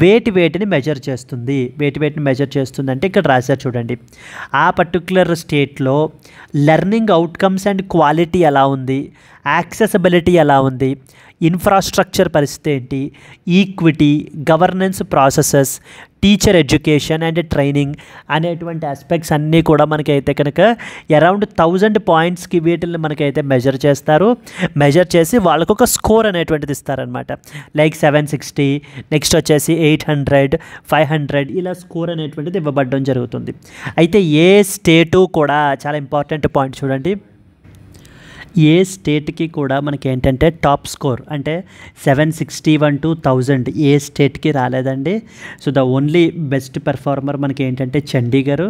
వేటిని మెజర్ చేస్తుంది. వేటిని మెజర్ చేస్తుంది అంటే ఇక్కడ రాశారు చూడండి. ఆ పర్టికులర్ స్టేట్లో లెర్నింగ్ అవుట్కమ్స్ అండ్ క్వాలిటీ ఎలా ఉంది, యాక్సెసిబిలిటీ ఎలా ఉంది, ఇన్ఫ్రాస్ట్రక్చర్ పరిస్థితి ఏంటి, equity, governance processes, teacher education and training అనేటువంటి ఆస్పెక్ట్స్ అన్నీ కూడా మనకైతే కనుక అరౌండ్ 1000 పాయింట్స్కి వీటిని మనకైతే మెజర్ చేస్తారు. మెజర్ చేసి వాళ్ళకు ఒక స్కోర్ అనేటువంటిది ఇస్తారనమాట. లైక్ 760, నెక్స్ట్ వచ్చేసి 800, 500 ఇలా స్కోర్ అనేటువంటిది ఇవ్వబడడం జరుగుతుంది. అయితే ఏ స్టేటు కూడా చాలా ఇంపార్టెంట్ పాయింట్ చూడండి. ఏ స్టేట్కి కూడా మనకి ఏంటంటే టాప్ స్కోర్ అంటే 761 to 1000 ఏ స్టేట్కి రాలేదండి. So the only best performer మనకి ఏంటంటే చండీగఢ్.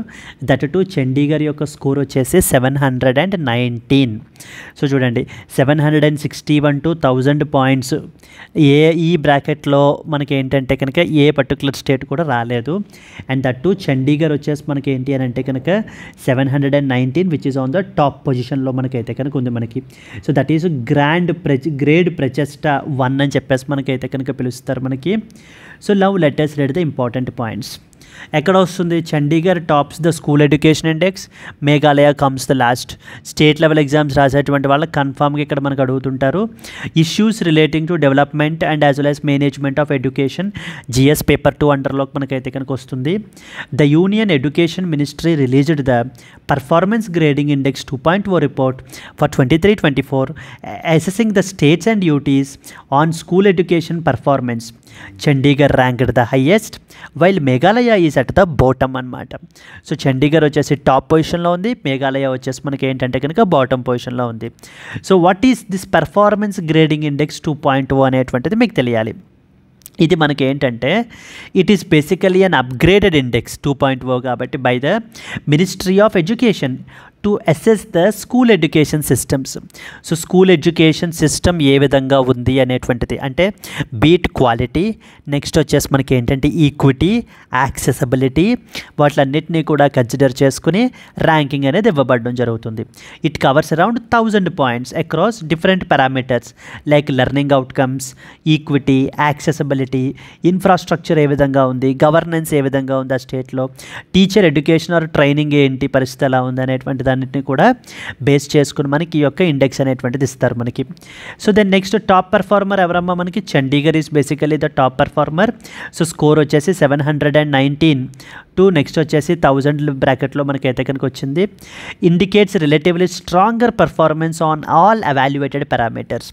దట్ టు చండీగఢ్ యొక్క స్కోర్ వచ్చేసి 719. సో చూడండి 761 to 1000 పాయింట్స్ ఈ బ్రాకెట్లో మనకి ఏంటంటే కనుక ఏ పర్టికులర్ స్టేట్ కూడా రాలేదు. అండ్ దట్ టు చండీగఢ్ వచ్చేసి మనకి ఏంటి అని అంటే కనుక 719 which is on the top పొజిషన్లో మనకైతే కనుక ఉంది మనకి. So that is grade Prachesta 1 అని చెప్పేసి మనకైతే కనుక పిలుస్తారు మనకి. So now let us read the important points. ఎక్కడ వస్తుంది? Chandigarh tops the school education index, Meghalaya comes the last. State level exams రాసేటువంటి వాళ్ళకి కన్ఫామ్గా ఇక్కడ మనకు అడుగుతుంటారు. Issues relating to development and as well as management of education GS paper 2 అండర్లోకి మనకైతే కనుక వస్తుంది. The union education ministry released the performance grading index 2.0 report for 23-24 assessing the states and duties on school education performance. Chandigarh ranked the highest while Meghalaya is at the bottom అనమాట. సో చండీగఢ్ వచ్చేసి టాప్ పొజిషన్లో ఉంది, మేఘాలయ వచ్చేసి మనకి ఏంటంటే కనుక బాటమ్ పొజిషన్లో ఉంది. So what is this performance grading index 2.0 అనేటువంటిది మీకు తెలియాలి. ఇది మనకి ఏంటంటే it is basically an upgraded index 2.0 కాబట్టి by the ministry of education to assess the school education systems. So school education system ఏ విధంగా ఉంది అనేటువంటిది అంటే బీట్ క్వాలిటీ, నెక్స్ట్ వచ్చేసి మనకి ఏంటంటే ఈక్విటీ, యాక్సెసిబిలిటీ వాటిలన్నిటినీ కూడా కన్సిడర్ చేసుకుని ర్యాంకింగ్ అనేది ఇవ్వబడడం జరుగుతుంది. It covers around 1000 points across different parameters like learning outcomes, equity, accessibility, infrastructure ఏ విధంగా ఉంది, గవర్నెన్స్ ఏ విధంగా ఉంది ఆ స్టేట్లో, టీచర్ ఎడ్యుకేషన్ ఆర్ ట్రైనింగ్ ఏంటి పరిస్థితి ఎలా ఉంది అనేటువంటి దాన్నిటిని కూడా బేస్ చేసుకుని మనకి ఈ యొక్క ఇండెక్స్ అనేటువంటిది ఇస్తారు మనకి. So then next top performer ఎవరమ్మా మనకి? Chandigarh is basically the top performer. So score వచ్చేసి 719 టు నెక్స్ట్ వచ్చేసి 1000 బ్రాకెట్లో మనకైతే కనుక వచ్చింది. Indicates relatively stronger performance on all evaluated parameters.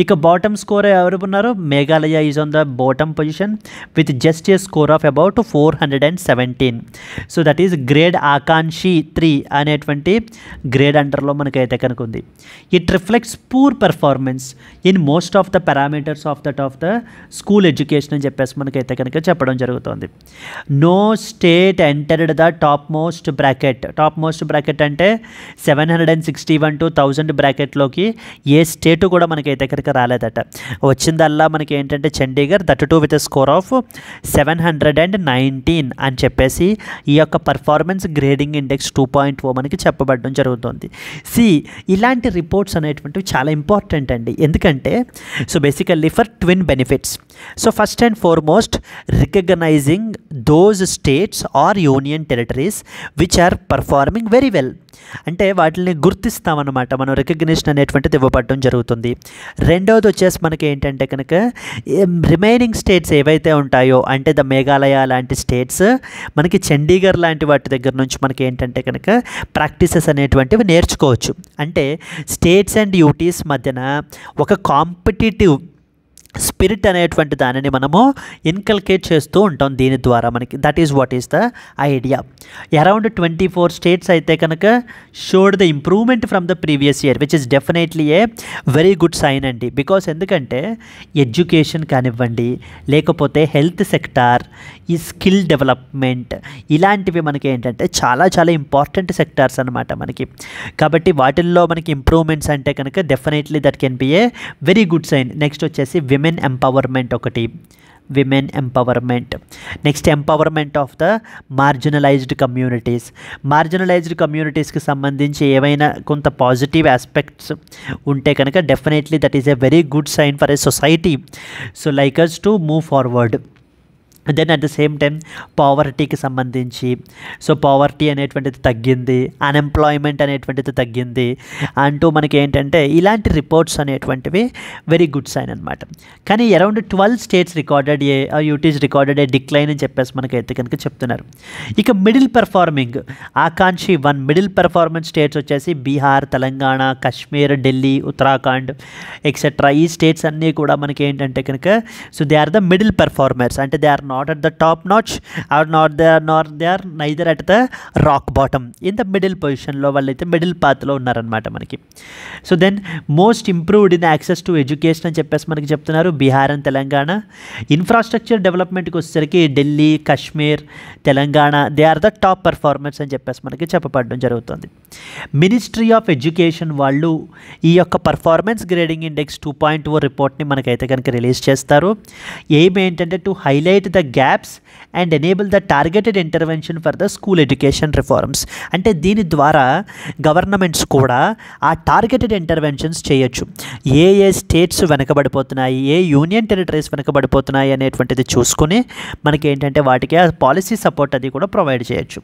ఇక బాటమ్ స్కోర్ ఎవరు ఉన్నారు? Meghalaya is on the bottom position with just a score of about 417. So that is grade Akanshi 3 అనేటువంటి గ్రేడ్ అండర్లో మనకైతే కనుక ఉంది. It reflects poor performance in most of the parameters of the school education అని చెప్పేసి మనకైతే కనుక చెప్పడం జరుగుతుంది. No state entered the top most bracket అంటే 761 to 1000 బ్రాకెట్లోకి ఏ స్టేటు కూడా మనకైతే కనుక రాలేదట. వచ్చిందల్లా మనకి ఏంటంటే Chandigarh, that to with score of 719 అని చెప్పేసి ఈ యొక్క పర్ఫార్మెన్స్ గ్రేడింగ్ ఇండెక్స్ 2.0 మనకి చెప్పబడడం జరుగుతుంది. ఇలాంటి రిపోర్ట్స్ అనేటువంటివి చాలా ఇంపార్టెంట్ అండి. ఎందుకంటే so basically for twin benefits. So first and foremost recognising those states or union territories which are performing very well. అంటే వాటిని గుర్తిస్తామన్నమాట, మనం రికగ్నిషన్ అనేటువంటిది ఇవ్వబడడం జరుగుతుంది. రెండవది వచ్చేసి మనకి ఏంటంటే కనుక రిమైనింగ్ స్టేట్స్ ఏవైతే ఉంటాయో అంటే ద మేఘాలయ లాంటి స్టేట్స్ మనకి చండీగఢ్ లాంటి వాటి దగ్గర నుంచి మనకి ఏంటంటే కనుక ప్రాక్టీసెస్ అనేటువంటివి నేర్చుకోవచ్చు. అంటే స్టేట్స్ అండ్ యూటీస్ మధ్యన ఒక కాంపిటేటివ్ స్పిరిట్ అనేటువంటి దానిని మనము ఇన్కల్కేట్ చేస్తూ ఉంటాం దీని ద్వారా మనకి. That is what is the idea. Around 24 states అయితే కనుక showed the improvement from the previous year which is definitely a very good sign అండి. బికాస్ ఎందుకంటే ఎడ్యుకేషన్ కానివ్వండి, లేకపోతే హెల్త్ సెక్టార్, ఈ స్కిల్ డెవలప్మెంట్ ఇలాంటివి మనకి ఏంటంటే చాలా చాలా ఇంపార్టెంట్ సెక్టార్స్ అనమాట మనకి. కాబట్టి వాటిల్లో మనకి ఇంప్రూవ్మెంట్స్ అంటే కనుక definitely that can be a very good sign. Next వచ్చేసి విమెన్ ఎంపవర్మెంట్ ఒకటి, women empowerment. Next empowerment of the marginalized communities. Marginalized కమ్యూనిటీస్కి సంబంధించి ఏవైనా కొంత పాజిటివ్ ఆస్పెక్ట్స్ ఉంటే కనుక definitely that is a very good sign for a society. So like us to move forward. Then at the same time పావర్టీకి సంబంధించి, సో పావర్టీ అనేటువంటిది తగ్గింది, అన్ఎంప్లాయ్మెంట్ అనేటువంటిది తగ్గింది అంటూ మనకి ఏంటంటే ఇలాంటి రిపోర్ట్స్ అనేటువంటివి వెరీ గుడ్ సైన్ అనమాట. కానీ around 12 states recorded UTs recorded a decline అని చెప్పేసి మనకైతే కనుక చెప్తున్నారు. ఇక middle performing Akanshi 1 middle performance states వచ్చేసి బీహార్, తెలంగాణ, కాశ్మీర్, ఢిల్లీ, ఉత్తరాఖండ్ ఎక్సెట్రా. ఈ స్టేట్స్ అన్నీ కూడా మనకి ఏంటంటే కనుక so they are the middle performers, అంటే they are not at the top notch or they are neither at the rock bottom, in the middle position లో వాళ్ళైతే మిడిల్ పాత్లో ఉన్నారనమాట మనకి. So then most improved in access to education అని చెప్పేసి మనకి చెప్తున్నారు బీహార్ అండ్ తెలంగాణ. ఇన్ఫ్రాస్ట్రక్చర్ డెవలప్మెంట్కి వచ్చేసరికి Delhi, Kashmir, Telangana they are the top performance అని చెప్పేసి మనకి చెప్పబడడం జరుగుతుంది. మినిస్ట్రీ ఆఫ్ ఎడ్యుకేషన్ వాళ్ళు ఈ యొక్క పర్ఫార్మెన్స్ గ్రేడింగ్ ఇండెక్స్ 2.0 రిపోర్ట్ని మనకైతే కనుక రిలీజ్ చేస్తారు. ఎయిమ్ ఏంటంటే to highlight the gaps and enable the targeted intervention for the school education reforms. అంటే దీని ద్వారా గవర్నమెంట్స్ కూడా ఆ టార్గెటెడ్ ఇంటర్వెన్షన్స్ చేయొచ్చు. ఏ ఏ స్టేట్స్ వెనకబడిపోతున్నాయి, ఏ యూనియన్ టెరిటరీస్ వెనకబడిపోతున్నాయి అనేటువంటిది చూసుకుని మనకి ఏంటంటే వాటికి ఆ పాలసీ సపోర్ట్ అది కూడా ప్రొవైడ్ చేయొచ్చు.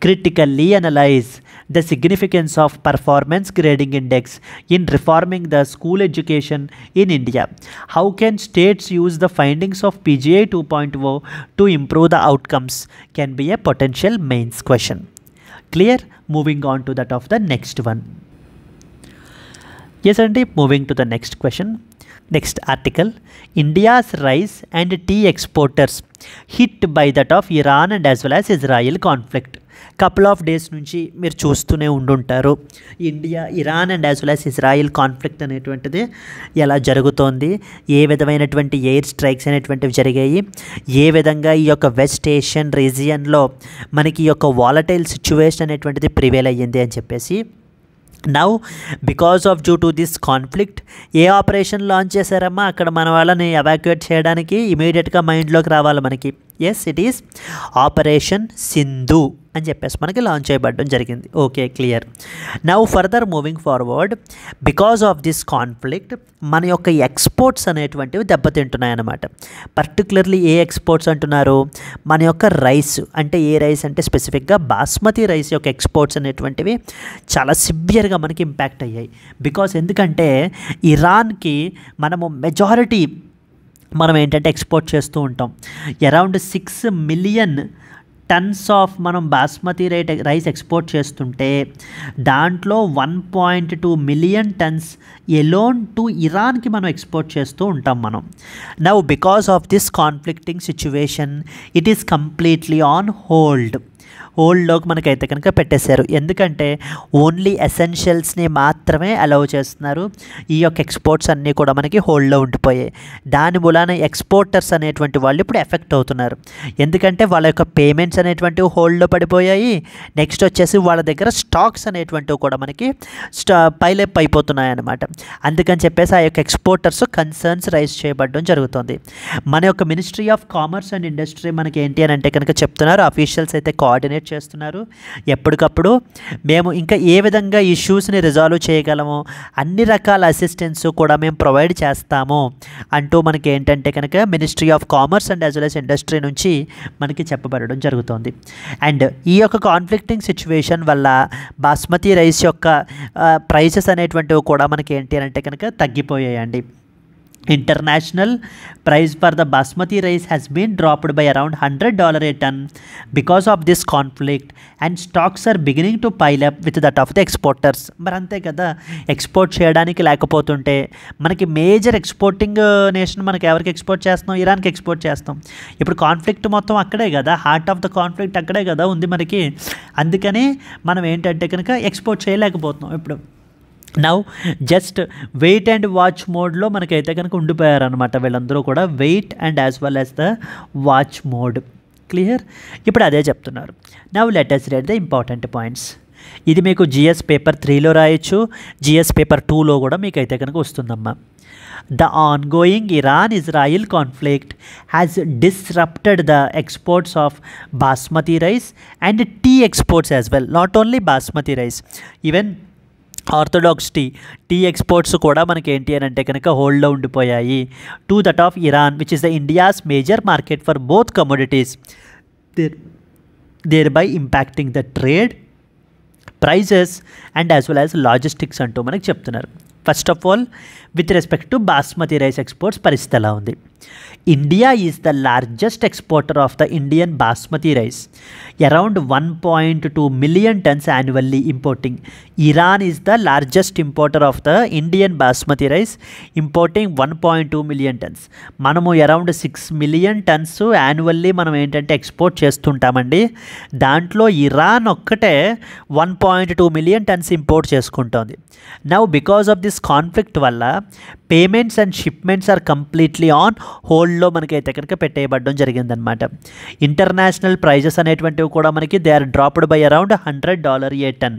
Critically analyze the significance of performance grading index in reforming the school education in India. How can states use the findings of PGI 2.0 to improve the outcomes? Can be a potential mains question. Clear? Moving on to that of the next one. Yes, Andy, moving to the next question. Next article, India's rice and tea exporters hit by that of Iran and as well as Israel conflict. Couple of days నుంచి మీరు చూస్తూనే ఉండుంటారు India, Iran and as well as Israel conflict అనేటువంటిది ఎలా జరుగుతోంది, ఏ విధమైనటువంటి ఎయిర్ స్ట్రైక్స్ అనేటువంటివి జరిగాయి, ఏ విధంగా ఈ యొక్క వెస్ట్ ఏషియన్ రీజియన్లో మనకి ఈ యొక్క వాలటైల్ సిచ్యువేషన్ అనేటువంటిది ప్రివేల్ అయ్యింది అని చెప్పేసి. Now because of due to this conflict ఏ ఆపరేషన్ లాంచ్ చేశారమ్మా అక్కడ మన వాళ్ళని ఎవాక్యుయేట్ చేయడానికి ఇమీడియట్గా మైండ్లోకి రావాలి మనకి. Yes, it is operation Sindhu అని చెప్పేసి మనకి లాంచ్ చేయబడడం జరిగింది. Okay, clear. Now further moving forward, because of this conflict మన యొక్క ఎక్స్పోర్ట్స్ అనేటువంటివి దెబ్బతింటున్నాయి అన్నమాట. పర్టికులర్లీ ఏ ఎక్స్పోర్ట్స్ అంటున్నారు, మన యొక్క రైస్, అంటే ఏ రైస్ అంటే స్పెసిఫిక్గా బాస్మతి రైస్ యొక్క ఎక్స్పోర్ట్స్ అనేటువంటివి చాలా సివియర్గా మనకి ఇంపాక్ట్ అయ్యాయి. బికాస్ ఎందుకంటే ఇరాన్కి మనము మెజారిటీ మనం ఏంటంటే ఎక్స్పోర్ట్ చేస్తూ ఉంటాం. అరౌండ్ 6 మిలియన్ టన్స్ ఆఫ్ మనం బాస్మతి రైస్ ఎక్స్పోర్ట్ చేస్తుంటే దాంట్లో 1.2 మిలియన్ టన్స్ ఎలోన్ టు ఇరాన్కి మనం ఎక్స్పోర్ట్ చేస్తూ ఉంటాం మనం. Now because of this conflicting situation it is completely on హోల్డ్లోకి మనకైతే కనుక పెట్టేశారు. ఎందుకంటే ఓన్లీ ఎసెన్షియల్స్ని మాత్రమే అలౌ చేస్తున్నారు. ఈ యొక్క ఎక్స్పోర్ట్స్ అన్నీ కూడా మనకి హోల్డ్లో ఉండిపోయాయి. దాని మూలాన ఎక్స్పోర్టర్స్ అనేటువంటి వాళ్ళు ఇప్పుడు ఎఫెక్ట్ అవుతున్నారు. ఎందుకంటే వాళ్ళ యొక్క పేమెంట్స్ అనేటువంటివి హోల్డ్లో పడిపోయాయి. నెక్స్ట్ వచ్చేసి వాళ్ళ దగ్గర స్టాక్స్ అనేటువంటివి కూడా మనకి పైలప్ అయిపోతున్నాయి అన్నమాట. అందుకని చెప్పేసి ఆ యొక్క ఎక్స్పోర్టర్స్ కన్సర్న్స్ రైజ్ చేయబడడం జరుగుతుంది. మన యొక్క ministry of commerce and industry మనకి ఏంటి అని అంటే కనుక చెప్తున్నారు, అఫీషియల్స్ అయితే కోఆర్డినేట్ చేస్తున్నారు ఎప్పటికప్పుడు. మేము ఇంకా ఏ విధంగా ఇష్యూస్ని రిజాల్వ్ చేయగలమో అన్ని రకాల అసిస్టెన్స్ కూడా మేము ప్రొవైడ్ చేస్తాము అంటూ మనకి ఏంటంటే కనుక ministry of commerce and as well as industry నుంచి మనకి చెప్పబడడం జరుగుతుంది. అండ్ ఈ యొక్క కాన్ఫ్లిక్టింగ్ సిచ్యువేషన్ వల్ల బాస్మతి రైస్ యొక్క ప్రైసెస్ అనేటువంటివి కూడా మనకి ఏంటి అని అంటే కనుక తగ్గిపోయాయండి. International price for the basmati rice has been dropped by around $100 a ton because of this conflict and stocks are beginning to pile up with that of the exporters. మరి అంతే కదా, ఎక్స్పోర్ట్ చేయడానికి లేకపోతుంటే మనకి మేజర్ ఎక్స్పోర్టింగ్ నేషన్ మనకి ఎవరికి ఎక్స్పోర్ట్ చేస్తున్నాం, ఇరాన్కి ఎక్స్పోర్ట్ చేస్తాం. ఇప్పుడు కాన్ఫ్లిక్ట్ మొత్తం అక్కడే కదా, హార్ట్ ఆఫ్ ద కాన్ఫ్లిక్ట్ అక్కడే కదా ఉంది మనకి. అందుకని మనం ఏంటంటే కనుక ఎక్స్పోర్ట్ చేయలేకపోతున్నాం ఇప్పుడు. Now just wait and watch మోడ్లో మనకైతే కనుక ఉండిపోయారనమాట వీళ్ళందరూ కూడా, wait and as well as the watch mode. Clear? ఇప్పుడు అదే చెప్తున్నారు. Now let us read the important points. ఇది మీకు జిఎస్ పేపర్ 3లో రాయొచ్చు, జిఎస్ పేపర్ 2లో కూడా మీకు అయితే కనుక వస్తుందమ్మా. The ongoing Iran-Israel conflict has disrupted the exports of basmati rice and tea exports as well. Not only basmati rice, even orthodox tea exports కూడా మనకి ఏంటి అని అంటే కనుక హోల్డ్లో ఉండిపోయాయి to that of Iran which is the India's major market for both commodities, there by impacting the trade, prices and as well as logistics అంటూ మనకి చెప్తున్నారు. First of all with respect to basmati rice exports పరిస్థితి ఎలా ఉంది? India is the largest exporter of the Indian basmati rice, around 1.2 million tons annually importing. Iran is the largest importer of the Indian basmati rice, importing 1.2 million tons. మనము అరౌండ్ 6 million tons యాన్యువల్లీ మనం ఏంటంటే ఎక్స్పోర్ట్ చేస్తుంటామండి. దాంట్లో ఇరాన్ ఒక్కటే 1.2 million tons ఇంపోర్ట్ చేసుకుంటోంది. Now because of this conflict వల్ల payments and shipments are completely on హోల్డ్లో మనకైతే కనుక పెట్టేయబడడం జరిగిందనమాట. ఇంటర్నేషనల్ ప్రైజెస్ అనేటువంటివి కూడా మనకి they are dropped by around $100 a ton.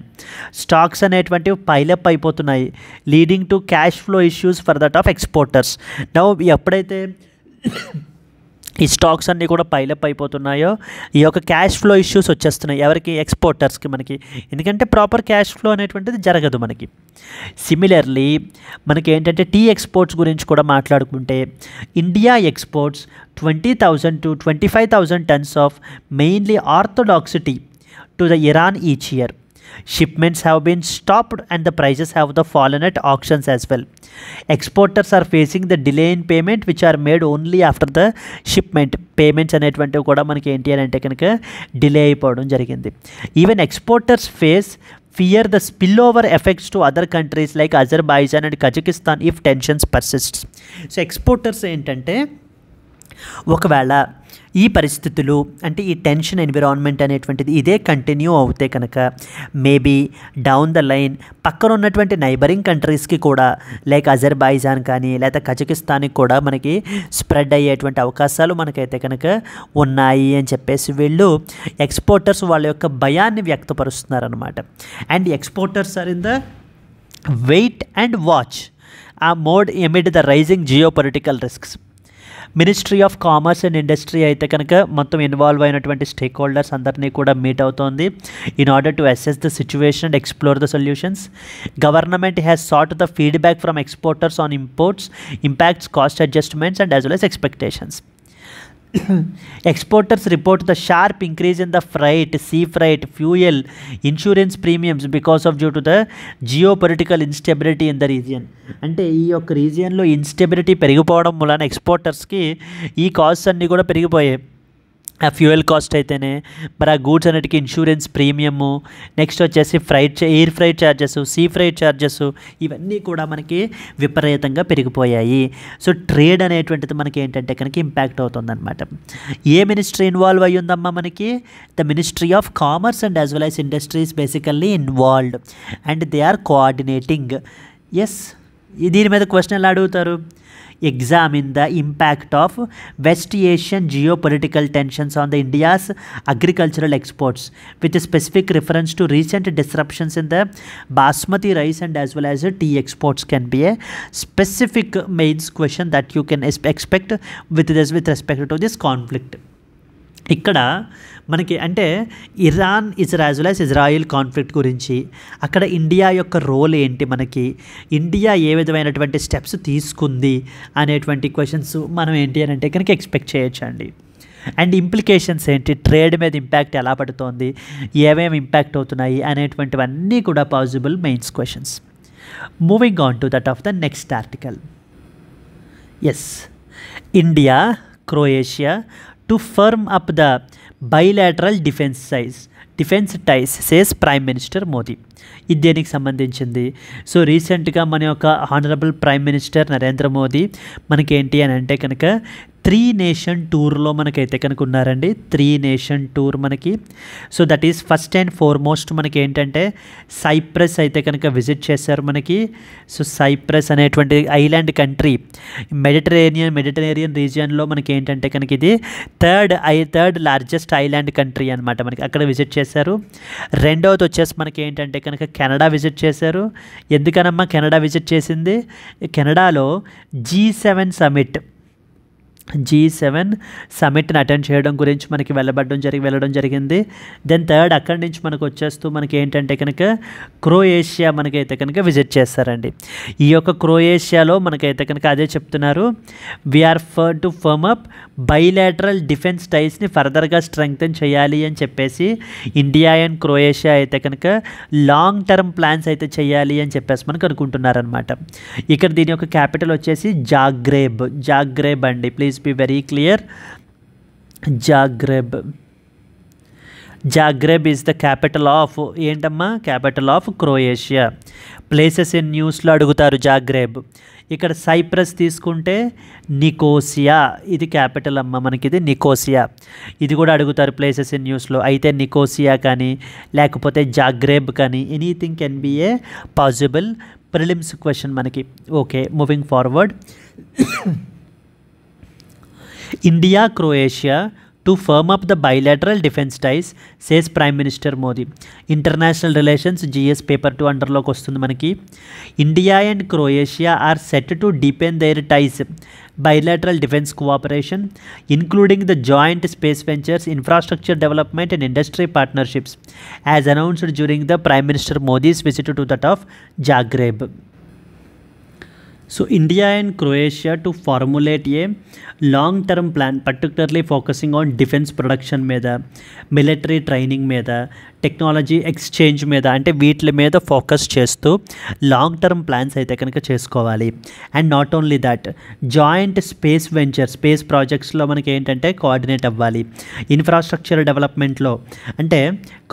Stocks అనేటువంటివి పైలప్ అయిపోతున్నాయి, leading to cash flow issues for that of exporters. Now ఎప్పుడైతే ఈ స్టాక్స్ అన్నీ కూడా పైలప్ అయిపోతున్నాయో ఈ యొక్క క్యాష్ ఫ్లో ఇష్యూస్ వచ్చేస్తున్నాయి ఎవరికి? ఎక్స్పోర్టర్స్కి మనకి, ఎందుకంటే ప్రాపర్ క్యాష్ ఫ్లో అనేటువంటిది జరగదు మనకి. సిమిలర్లీ మనకి ఏంటంటే టీ ఎక్స్పోర్ట్స్ గురించి కూడా మాట్లాడుకుంటే India exports 20,000 to 25,000 tons of mainly orthodox tea to the Iran each year. Shipments have been stopped and the prices have fallen at auctions as well. Exporters are facing the delay in payment which are made only after the shipment. Payments అనేటువంటివి కూడా మనకి ఏంటి అని అంటే కనుక డిలే అయిపోవడం జరిగింది. Even exporters face fear the spillover effects to other countries like Azerbaijan and Kazakhstan if tensions persists. So exporters ఏంటంటే ఒకవేళ ఈ పరిస్థితులు అంటే ఈ టెన్షన్ ఎన్విరాన్మెంట్ అనేటువంటిది ఇదే కంటిన్యూ అవుతే కనుక మేబీ డౌన్ ద లైన్ పక్కన ఉన్నటువంటి నైబరింగ్ కంట్రీస్కి కూడా లైక్ అజర్బైజాన్ కానీ లేదా కజకిస్తాన్కి కూడా మనకి స్ప్రెడ్ అయ్యేటువంటి అవకాశాలు మనకైతే కనుక ఉన్నాయి అని చెప్పేసి వీళ్ళు ఎక్స్పోర్టర్స్ వాళ్ళ యొక్క భయాన్ని వ్యక్తపరుస్తున్నారనమాట. And exporters are in the wait and watch uh mode amid the rising geo political risks. Ministry of commerce and industry అయితే కనుక మొత్తం ఇన్వాల్వ్ అయినటువంటి స్టేక్ హోల్డర్స్ అందరినీ కూడా మీట్ అవుతోంది in order to assess the situation and explore the solutions. Government has sought the feedback from exporters on imports, impacts, cost adjustments and as well as expectations. Exporters report the sharp increase in the freight, sea freight, fuel, insurance premiums because of due to the geopolitical instability in the region. అంటే ఈ యొక్క రీజియన్లో ఇన్స్టెబిలిటీ పెరిగిపోవడం మూలన ఎక్స్పోర్టర్స్కి ఈ కాస్ట్ అన్నీ కూడా పెరిగిపోయాయి. ఆ ఫ్యూయల్ కాస్ట్ అయితేనే మరి ఆ గూడ్స్ అన్నిటికీ ఇన్సూరెన్స్ ప్రీమియము, నెక్స్ట్ వచ్చేసి air freight charges, sea freight charges ఇవన్నీ కూడా మనకి విపరీతంగా పెరిగిపోయాయి. సో ట్రేడ్ అనేటువంటిది మనకి ఏంటంటే కనుక ఇంపాక్ట్ అవుతుందన్నమాట. ఏ మినిస్ట్రీ ఇన్వాల్వ్ అయ్యి ఉందమ్మా మనకి? The ministry of commerce and as well as industries basically involved and they are coordinating. Yes, దీని మీద క్వశ్చన్ ఎలా అడుగుతారు? Examine the impact of West Asian geopolitical tensions on the India's agricultural exports with a specific reference to recent disruptions in the basmati rice and as well as tea exports can be a specific mains question that you can expect with respect to this conflict. ఇక్కడ మనకి అంటే Iran as well as Israel conflict గురించి, అక్కడ ఇండియా యొక్క రోల్ ఏంటి, మనకి ఇండియా ఏ విధమైనటువంటి స్టెప్స్ తీసుకుంది అనేటువంటి క్వశ్చన్స్ మనం ఏంటి అని అంటే కనుక ఎక్స్పెక్ట్ చేయొచ్చండి. అండ్ ఇంప్లికేషన్స్ ఏంటి, ట్రేడ్ మీద ఇంపాక్ట్ ఎలా పడుతోంది, ఏమేమి ఇంపాక్ట్ అవుతున్నాయి అనేటువంటివన్నీ కూడా possible mains questions. Moving on to that of the next article. Yes, India Croatia to firm up the bilateral defense ties, says Prime Minister Modi. ఇది దేనికి సంబంధించింది? సో రీసెంట్గా మన యొక్క honourable prime minister Narendra Modi మనకి ఏంటి అని అంటే కనుక 3 నేషన్ టూర్లో మనకైతే కనుక ఉన్నారండి. 3 నేషన్ టూర్ మనకి. So that is first and foremost మనకి ఏంటంటే సైప్రస్ అయితే కనుక విజిట్ చేశారు మనకి. సో సైప్రస్ అనేటువంటి ఐలాండ్ కంట్రీ మెడిటరేనియన్ రీజియన్లో మనకి ఏంటంటే కనుక ఇది థర్డ్ లార్జెస్ట్ ఐలాండ్ కంట్రీ అనమాట. మనకి అక్కడ విజిట్ చేశారు. రెండవది వచ్చేసి మనకి ఏంటంటే కనుక కెనడా విజిట్ చేశారు. ఎందుకనమ్మా కెనడా విజిట్ చేసింది? కెనడాలో G7 సమిట్ని అటెండ్ చేయడం గురించి మనకి వెళ్ళడం జరిగింది. దెన్ థర్డ్ అక్కడి నుంచి మనకు వచ్చేస్తూ మనకి ఏంటంటే కనుక క్రొయేషియా మనకైతే కనుక విజిట్ చేస్తారండి. ఈ యొక్క క్రొయేషియాలో మనకైతే కనుక అదే చెప్తున్నారు, we are to firm up bilateral defence టైస్ని ఫర్దర్గా స్ట్రెంగ్తన్ చేయాలి అని చెప్పేసి ఇండియా అండ్ క్రొయేషియా అయితే కనుక లాంగ్ టర్మ్ ప్లాన్స్ అయితే చేయాలి అని చెప్పేసి మనకు అనుకుంటున్నారనమాట. ఇక్కడ దీని యొక్క క్యాపిటల్ వచ్చేసి జాగ్రేబ్ అండి. Please be very clear. Zagreb is the capital of ఏంటమ్మా? Capital of Croatia. Places in న్యూస్లో అడుగుతారు జాగ్రేబ్. ఇక్కడ సైప్రస్ తీసుకుంటే నికోసియా, ఇది క్యాపిటల్ అమ్మ మనకి, ఇది నికోసియా. ఇది కూడా అడుగుతారు ప్లేసెస్ ఇన్ న్యూస్లో. అయితే నికోసియా కానీ లేకపోతే జాగ్రేబ్ కానీ anything can be a possible prelims question మనకి. Okay, moving forward. India Croatia to firm up the bilateral defense ties, says Prime Minister Modi. International relations GS paper 2 అండర్లోకి వస్తుంది మనకి. India and Croatia are set to deepen their ties, bilateral defense cooperation including the joint space ventures, infrastructure development and industry partnerships, as announced during the Prime Minister Modi's visit to that of Zagreb. So India and Croatia to formulate a long-term plan, particularly focusing on defense production మీద, military training మీద, టెక్నాలజీ ఎక్స్చేంజ్ మీద, అంటే వీటి మీద ఫోకస్ చేస్తూ లాంగ్ టర్మ్ ప్లాన్స్ అయితే కనుక చేసుకోవాలి. And not only that, joint space venture, space ప్రాజెక్ట్స్లో మనకి ఏంటంటే కోఆర్డినేట్ అవ్వాలి. ఇన్ఫ్రాస్ట్రక్చర్ డెవలప్మెంట్లో అంటే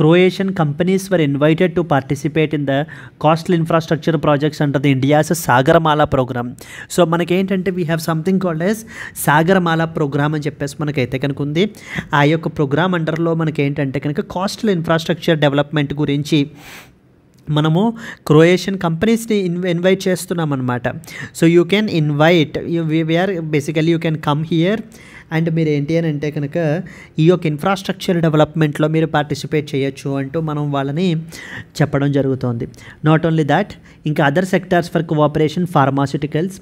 Croatian companies were invited to participate in the costly infrastructure projects under the India's Sagaramala program. So మనకి ఏంటంటే we have something called as Sagaramala program అని చెప్పేసి మనకైతే కనుక ఉంది. ఆ యొక్క ప్రోగ్రామ్ అండర్లో మనకి ఏంటంటే కనుక కాస్ట్లీ ఇన్ఫ్రాస్ట్రక్చర్ డెవలప్మెంట్ గురించి మనము క్రొయేషియన్ కంపెనీస్ని ఇన్వైట్ చేస్తున్నాం అనమాట. So you can invite, we are basically you can come here and మీరు ఏంటి అని అంటే కనుక ఈ యొక్క ఇన్ఫ్రాస్ట్రక్చర్ డెవలప్మెంట్లో మీరు పార్టిసిపేట్ చేయొచ్చు అంటూ మనం వాళ్ళని చెప్పడం జరుగుతోంది. నాట్ ఓన్లీ దాట్, ఇంకా other sectors for cooperation, pharmaceuticals,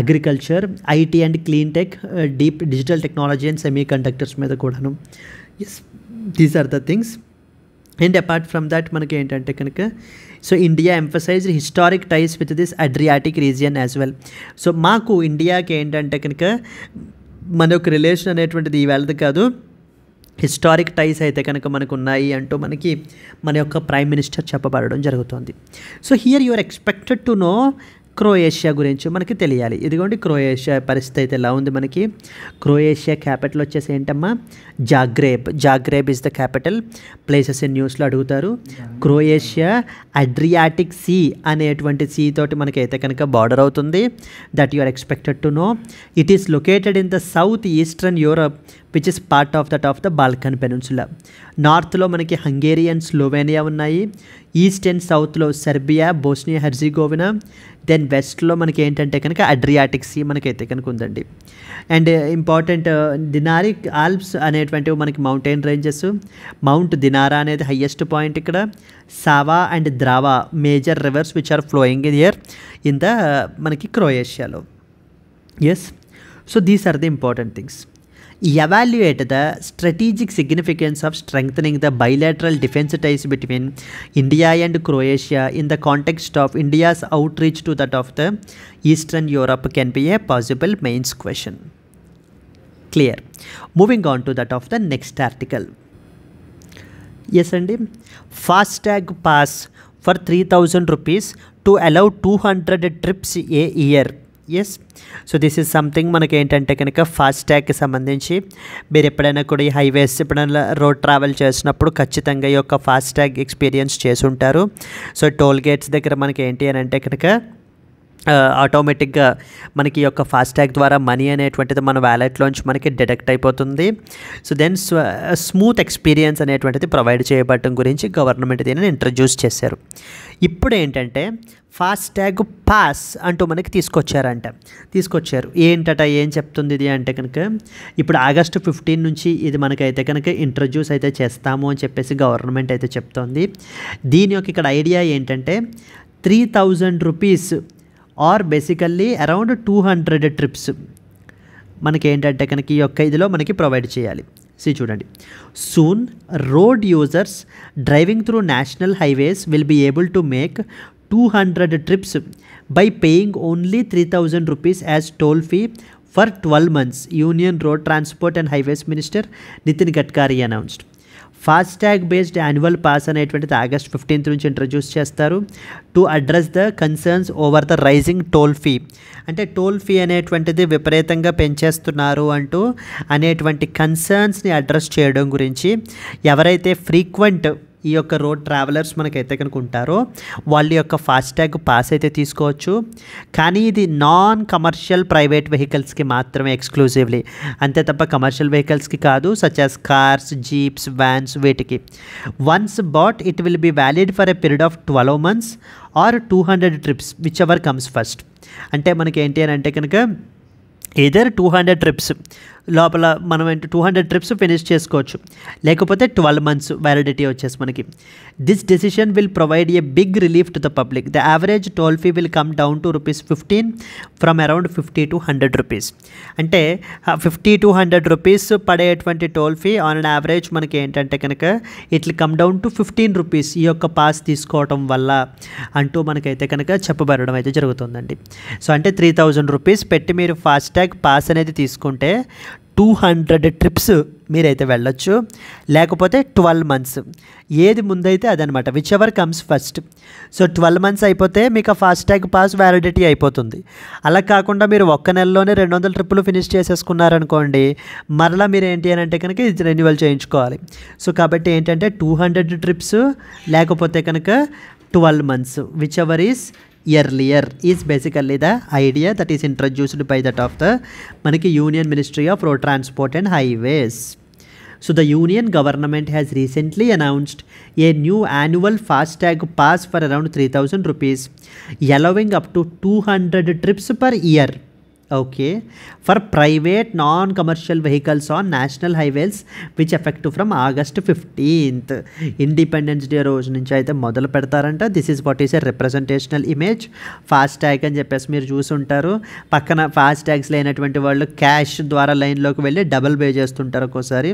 agriculture, IT and clean tech, deep digital technology and semiconductors మీద కూడాను. Yes, these are the things. And apart from that మనకి ఏంటంటే కనుక so India emphasise historic ties with this Adriatic region as well. So మాకు ఇండియాకి ఏంటంటే కనుక మన యొక్క రిలేషన్ అనేటువంటిది ఈవేళది కాదు, హిస్టారిక్ టైస్ అయితే కనుక మనకు ఉన్నాయి అంటూ మనకి మన యొక్క ప్రైమ్ మినిస్టర్ చెప్పబడడం జరుగుతుంది. So here you are expected to know Croatia గురించి మనకి తెలియాలి. ఇదిగోండి క్రొయేషియా పరిస్థితి అయితే ఎలా ఉంది మనకి. క్రొయేషియా క్యాపిటల్ వచ్చేసి ఏంటమ్మా? Zagreb is the capital. Places in న్యూస్లో అడుగుతారు. క్రొయేషియా అడ్రియాటిక్ సీ అనేటువంటి సీ తోటి మనకైతే కనుక బార్డర్ అవుతుంది. That you are expected to know. It is located in the south eastern Europe which is part of the Balkan peninsula. నార్త్లో మనకి హంగేరీ అండ్ స్లోవేనియా ఉన్నాయి. ఈస్ట్ అండ్ సౌత్లో సెర్బియా, బోస్నియా హెర్జిగోవినా. దెన్ వెస్ట్లో మనకి ఏంటంటే కనుక అడ్రియాటిక్ సీ మనకైతే కనుక ఉందండి. అండ్ ఇంపార్టెంట్ దినారిక్ ఆల్ప్స్ అనేటువంటివి మనకి మౌంటైన్ రేంజెస్. మౌంట్ దినారా అనేది హయ్యెస్ట్ పాయింట్ ఇక్కడ. Sava and Drava major rivers which are flowing here in the మనకి క్రొయేషియాలో. Yes, so these are the important things. Evaluate the strategic significance of strengthening the bilateral defense ties between India and Croatia in the context of India's outreach to that of the Eastern Europe can be a possible mains question. Clear. Moving on to that of the next article. Yes andi, FASTag pass for 3,000 rupees to allow 200 trips a year. Yes, so this is something మనకి ఏంటంటే కనుక ఫాస్టాగ్కి సంబంధించి మీరు ఎప్పుడైనా కూడా ఈ హైవేస్ ఎప్పుడైనా రోడ్ ట్రావెల్ చేసినప్పుడు ఖచ్చితంగా ఈ యొక్క ఫాస్టాగ్ ఎక్స్పీరియన్స్ చేసి ఉంటారు. సో టోల్ గేట్స్ దగ్గర మనకి ఏంటి అని అంటే కనుక ఆటోమేటిక్గా మనకి ఈ యొక్క ఫాస్టాగ్ ద్వారా మనీ అనేటువంటిది మన వ్యాలెట్లోంచి మనకి డిడక్ట్ అయిపోతుంది. సో దెన్ స్మూత్ ఎక్స్పీరియన్స్ అనేటువంటిది ప్రొవైడ్ చేయబడటం గురించి గవర్నమెంట్ దీనిని ఇంట్రడ్యూస్ చేశారు. ఇప్పుడు ఏంటంటే ఫాస్టాగ్ పాస్ అంటూ మనకి తీసుకొచ్చారు. ఏంటట, ఏం చెప్తుంది ఇది అంటే కనుక, ఇప్పుడు ఆగస్టు 15 నుంచి ఇది మనకైతే కనుక ఇంట్రడ్యూస్ అయితే చేస్తాము అని చెప్పేసి గవర్నమెంట్ అయితే చెప్తోంది. దీని యొక్క ఇక్కడ ఐడియా ఏంటంటే 3000 rupees or basically around 200 trips మనకి ఏంటంటే కనుక ఈ యొక్క ఇదిలో మనకి ప్రొవైడ్ చేయాలి. చూడండి, soon road users driving through national highways will be able to make 200 trips by paying only 3000 rupees as toll fee for 12 months, Union Road Transport and Highways Minister Nitin Gadkari announced. FASTag based annual pass అనేటువంటిది ఆగస్ట్ 15 నుంచి ఇంట్రడ్యూస్ చేస్తారు to address the concerns over the rising toll fee. అంటే టోల్ ఫీ అనేటువంటిది విపరీతంగా పెంచేస్తున్నారు అంటూ అనేటువంటి కన్సర్న్స్ని అడ్రస్ చేయడం గురించి ఎవరైతే ఫ్రీక్వెంట్ ఈ యొక్క రోడ్ ట్రావెలర్స్ మనకైతే కనుక ఉంటారో వాళ్ళ యొక్క ఫాస్టాగ్ పాస్ అయితే తీసుకోవచ్చు. కానీ ఇది నాన్ కమర్షియల్ ప్రైవేట్ వెహికల్స్కి మాత్రమే ఎక్స్క్లూజివ్లీ, అంతే తప్ప కమర్షియల్ వెహికల్స్కి కాదు, such as cars, jeeps, vans వీటికి. Once bought it will be valid for a period of 12 months or 200 trips whichever comes first. అంటే మనకి ఏంటి అని అంటే కనుక ఏదర్ 200 trips లోపల మనం 200 trips ఫినిష్ చేసుకోవచ్చు, లేకపోతే 12 months వ్యాలిడిటీ వచ్చేసి మనకి. This decision will provide a big relief to the public. The average toll fee will come down to ₹15 from around 50 to 100 rupees. అంటే 50 to 100 rupees పడేటువంటి toll fee on an average మనకి ఏంటంటే కనుక it will come down to 15 rupees ఈ యొక్క పాస్ తీసుకోవటం వల్ల అంటూ మనకైతే కనుక చెప్పబడడం అయితే జరుగుతుందండి. సో అంటే 3000 rupees పెట్టి మీరు ఫాస్టాగ్ పాస్ అనేది తీసుకుంటే 200 trips మీరైతే వెళ్ళొచ్చు, లేకపోతే 12 months ఏది ముందైతే అదనమాట, which ever comes first. So 12 months అయిపోతే మీకు ఆ ఫాస్టాగ్ పాస్ వ్యాలిడిటీ అయిపోతుంది. అలా కాకుండా మీరు ఒక్క నెలలోనే 200 trips ఫినిష్ చేసేసుకున్నారనుకోండి, మరలా మీరు ఏంటి అని అంటే కనుక ఇది రెన్యువల్ చేయించుకోవాలి. సో కాబట్టి ఏంటంటే 200 trips లేకపోతే కనుక 12 months which ever is earlier is basically the idea that is introduced by that of the manaki Union Ministry of Road Transport and Highways. So the Union government has recently announced a new annual fastag pass for around 3000 rupees, allowing up to 200 trips per year. Okay, for private non-commercial vehicles on national highways which effect from August 15th. Independence day రోజు నుంచి అయితే మొదలు పెడతారంట. This is what is a representational image. FASTag అని చెప్పేసి మీరు చూసుంటారు, పక్కన ఫాస్టాగ్స్ లేనటువంటి వాళ్ళు క్యాష్ ద్వారా లైన్లోకి వెళ్ళి డబుల్ పే చేస్తుంటారు ఒక్కోసారి.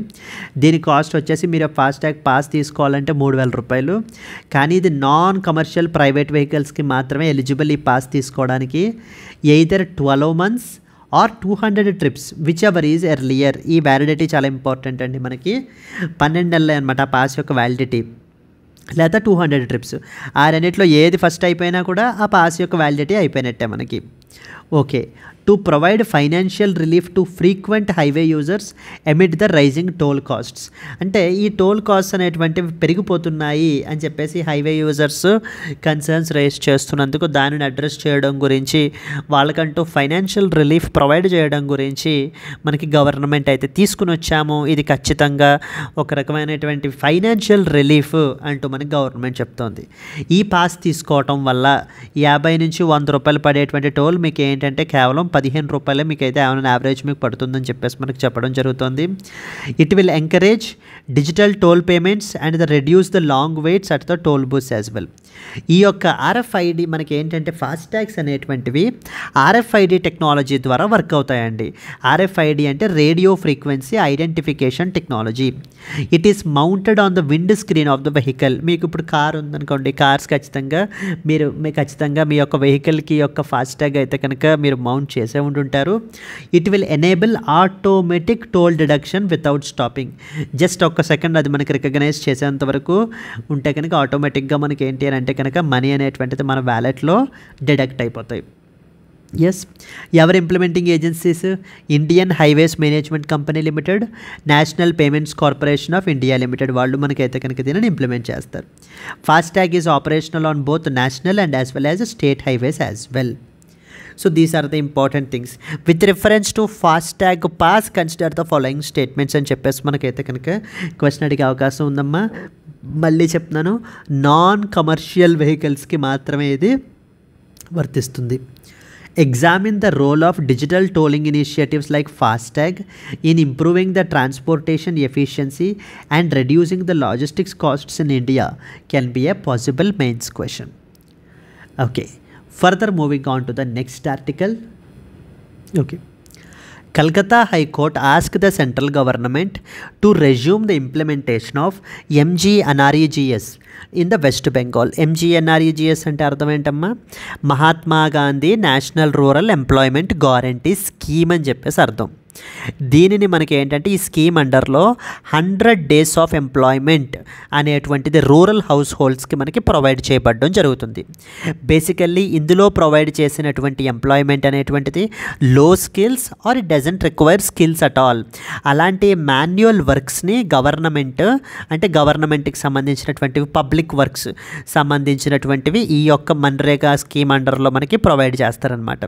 దీని కాస్ట్ వచ్చేసి మీరు ఫాస్టాగ్ పాస్ తీసుకోవాలంటే 3000 రూపాయలు. కానీ ఇది నాన్ కమర్షియల్ ప్రైవేట్ వెహికల్స్కి మాత్రమే ఎలిజిబుల్ ఈ పాస్ తీసుకోవడానికి. Either 12 months or 200 trips whichever is earlier. ఈ వ్యాలిడిటీ చాలా ఇంపార్టెంట్ అండి, మనకి 12 నెలలే అనమాట ఆ పాస్ యొక్క వ్యాలిడిటీ, లేదా 200 trips. ఆ రెండిట్లో ఏది ఫస్ట్ అయిపోయినా కూడా ఆ పాస్ యొక్క వ్యాలిడిటీ అయిపోయినట్టే మనకి. Okay, to provide financial relief to frequent highway users amid the rising toll costs. అంటే ఈ టోల్ కాస్ట్స్ అనేటువంటివి పెరిగిపోతున్నాయి అని చెప్పేసి హైవే యూజర్స్ కన్సర్న్స్ రైజ్ చేస్తున్నందుకు దానిని అడ్రస్ చేయడం గురించి, వాళ్ళకంటూ ఫైనాన్షియల్ రిలీఫ్ ప్రొవైడ్ చేయడం గురించి మనకి గవర్నమెంట్ అయితే తీసుకుని వచ్చాము. ఇది ఖచ్చితంగా ఒక రకమైనటువంటి ఫైనాన్షియల్ రిలీఫ్ అంటూ మనకి గవర్నమెంట్ చెప్తోంది. ఈ పాస్ తీసుకోవటం వల్ల 50 నుంచి 100 రూపాయలు పడేటువంటి టోల్ మీకు ఏంటంటే కేవలం 15 రూపాయలే మీకైతే ఆన్ యావరేజ్ మీకు పడుతుందని చెప్పేసి మనకు చెప్పడం జరుగుతుంది. It will encourage digital toll payments and the reduce the long waits at the toll booths as well. ఈ యొక్క RFID మనకి ఏంటంటే ఫాస్టాగ్స్ అనేటువంటివి RFID టెక్నాలజీ ద్వారా వర్క్ అవుతాయండి. RFID అంటే radio frequency identification technology. It is mounted on the windscreen of the vehicle. మీకు ఇప్పుడు కార్ ఉందనుకోండి, కార్స్ ఖచ్చితంగా మీరు మీ యొక్క వెహికల్కి యొక్క ఫాస్టాగ్ అయితే కనుక మీరు మౌంట్ చేసే ఉంటుంటారు. It will enable automatic toll deduction without stopping. Just ఒక్క సెకండ్ అది మనకి రికగ్నైజ్ చేసేంత వరకు ఉంటే కనుక ఆటోమేటిక్గా మనకి ఏంటి అని అంటే కనుక మనీ అనేటువంటిది మన వ్యాలెట్లో డిడక్ట్ అయిపోతాయి. ఎస్, ఎవరు implementing agencies? Indian highways management company limited, national payments corporation of India limited వాళ్ళు మనకైతే కనుక దీనిని ఇంప్లిమెంట్ చేస్తారు. FASTag is operational on both national and as well as state highways as well. So these are the important things. With reference to FASTag pass consider the following statements అని చెప్పేసి మనకైతే కనుక క్వశ్చన్ అడిగే అవకాశం ఉందమ్మా. మళ్ళీ చెప్తున్నాను, నాన్ కమర్షియల్ వెహికల్స్కి మాత్రమే ఇది వర్తిస్తుంది. Examine the role of digital tolling initiatives like FASTag in improving the transportation efficiency and reducing the logistics costs in India can be a possible mains question. Okay, further moving on to the next article. Okay. Calcutta High Court asked the central government to resume the implementation of MGNREGS in the West Bengal. MGNREGS అంటే అర్థం ఏంటమ్మా? Mahatma Gandhi national rural employment guarantee scheme అని చెప్పేసి అర్థం. దీనిని మనకి ఏంటంటే ఈ స్కీమ్ అండర్లో 100 days ఆఫ్ ఎంప్లాయ్మెంట్ అనేటువంటిది రూరల్ హౌస్ హోల్డ్స్కి మనకి ప్రొవైడ్ చేయబడడం జరుగుతుంది. బేసికల్లీ ఇందులో ప్రొవైడ్ చేసినటువంటి ఎంప్లాయ్మెంట్ అనేటువంటిది లో skills or it doesn't require skills at all. అలాంటి మాన్యువల్ వర్క్స్ని గవర్నమెంట్కి సంబంధించినటువంటివి, పబ్లిక్ వర్క్స్ సంబంధించినటువంటివి ఈ యొక్క మన్రేగా స్కీమ్ అండర్లో మనకి ప్రొవైడ్ చేస్తారనమాట.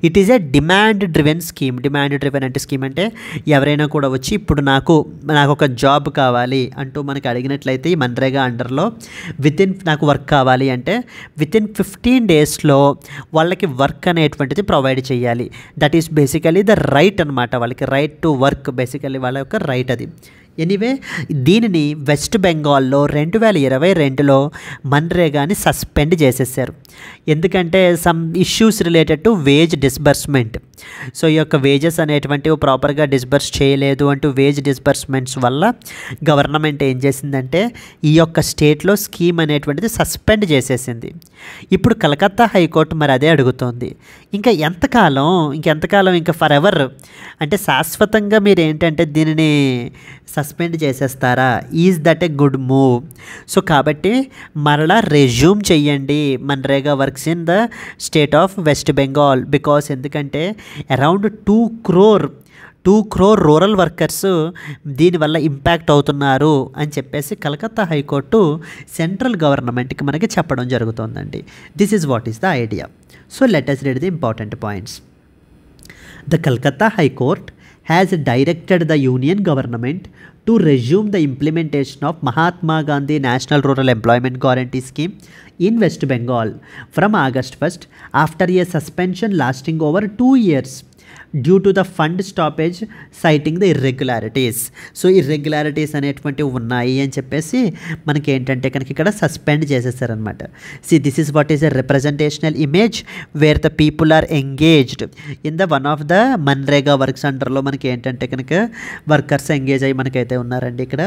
It is a demand driven scheme. Demand driven అంటే స్కీమ్ అంటే ఎవరైనా కూడా వచ్చి ఇప్పుడు నాకు ఒక జాబ్ కావాలి అంటూ మనకి అడిగినట్లయితే ఈ మన్రేగా అండర్లో నాకు వర్క్ కావాలి అంటే వితిన్ 15 daysలో వాళ్ళకి వర్క్ అనేటువంటిది ప్రొవైడ్ చేయాలి. That is basically the right అనమాట. వాళ్ళకి రైట్ టు వర్క్, బేసికలీ వాళ్ళ యొక్క రైట్ అది. ఎనీవే దీనిని వెస్ట్ బెంగాల్లో 2022లో మన్రేగాని సస్పెండ్ చేసేసారు. ఎందుకంటే some issues related to wage disbursement. So ఈ యొక్క వేజెస్ అనేటువంటివి ప్రాపర్గా డిస్బర్స్ చేయలేదు అంటూ వేజ్ డిస్బర్స్మెంట్స్ వల్ల గవర్నమెంట్ ఏం చేసిందంటే ఈ యొక్క స్టేట్లో స్కీమ్ అనేటువంటిది సస్పెండ్ చేసేసింది. ఇప్పుడు కలకత్తా హైకోర్టు మరి అదే అడుగుతోంది, ఇంకెంతకాలం ఇంకా ఫర్ ఎవర్ అంటే శాశ్వతంగా మీరు ఏంటంటే దీనిని సస్పెండ్ చేసేస్తారా? Is that a good move? So కాబట్టి మరలా రెజ్యూమ్ చెయ్యండి MNREGA works in the state of West Bengal. Because ఎందుకంటే అరౌండ్ 2 crore రూరల్ వర్కర్స్ దీనివల్ల ఇంపాక్ట్ అవుతున్నారు అని చెప్పేసి కలకత్తా హైకోర్టు సెంట్రల్ గవర్నమెంట్కి మనకి చెప్పడం జరుగుతుందండి. This is what is the idea. So let us read the important points. The Calcutta High Court has directed the Union government to resume the implementation of Mahatma Gandhi National Rural Employment Guarantee Scheme in West Bengal from August 1st after a suspension lasting over 2 years due to the fund stoppage citing the irregularities. So irregularities అనేటువంటివి ఉన్నాయి అని చెప్పేసి మనకి ఏంటంటే కనుక ఇక్కడ సస్పెండ్ చేసేసారనమాట. This is what is a representational image where the people are engaged in the one of the MNREGA works అండర్లో మనకి ఏంటంటే కనుక వర్కర్స్ ఎంగేజ్ అయ్యి మనకైతే ఉన్నారండి. ఇక్కడ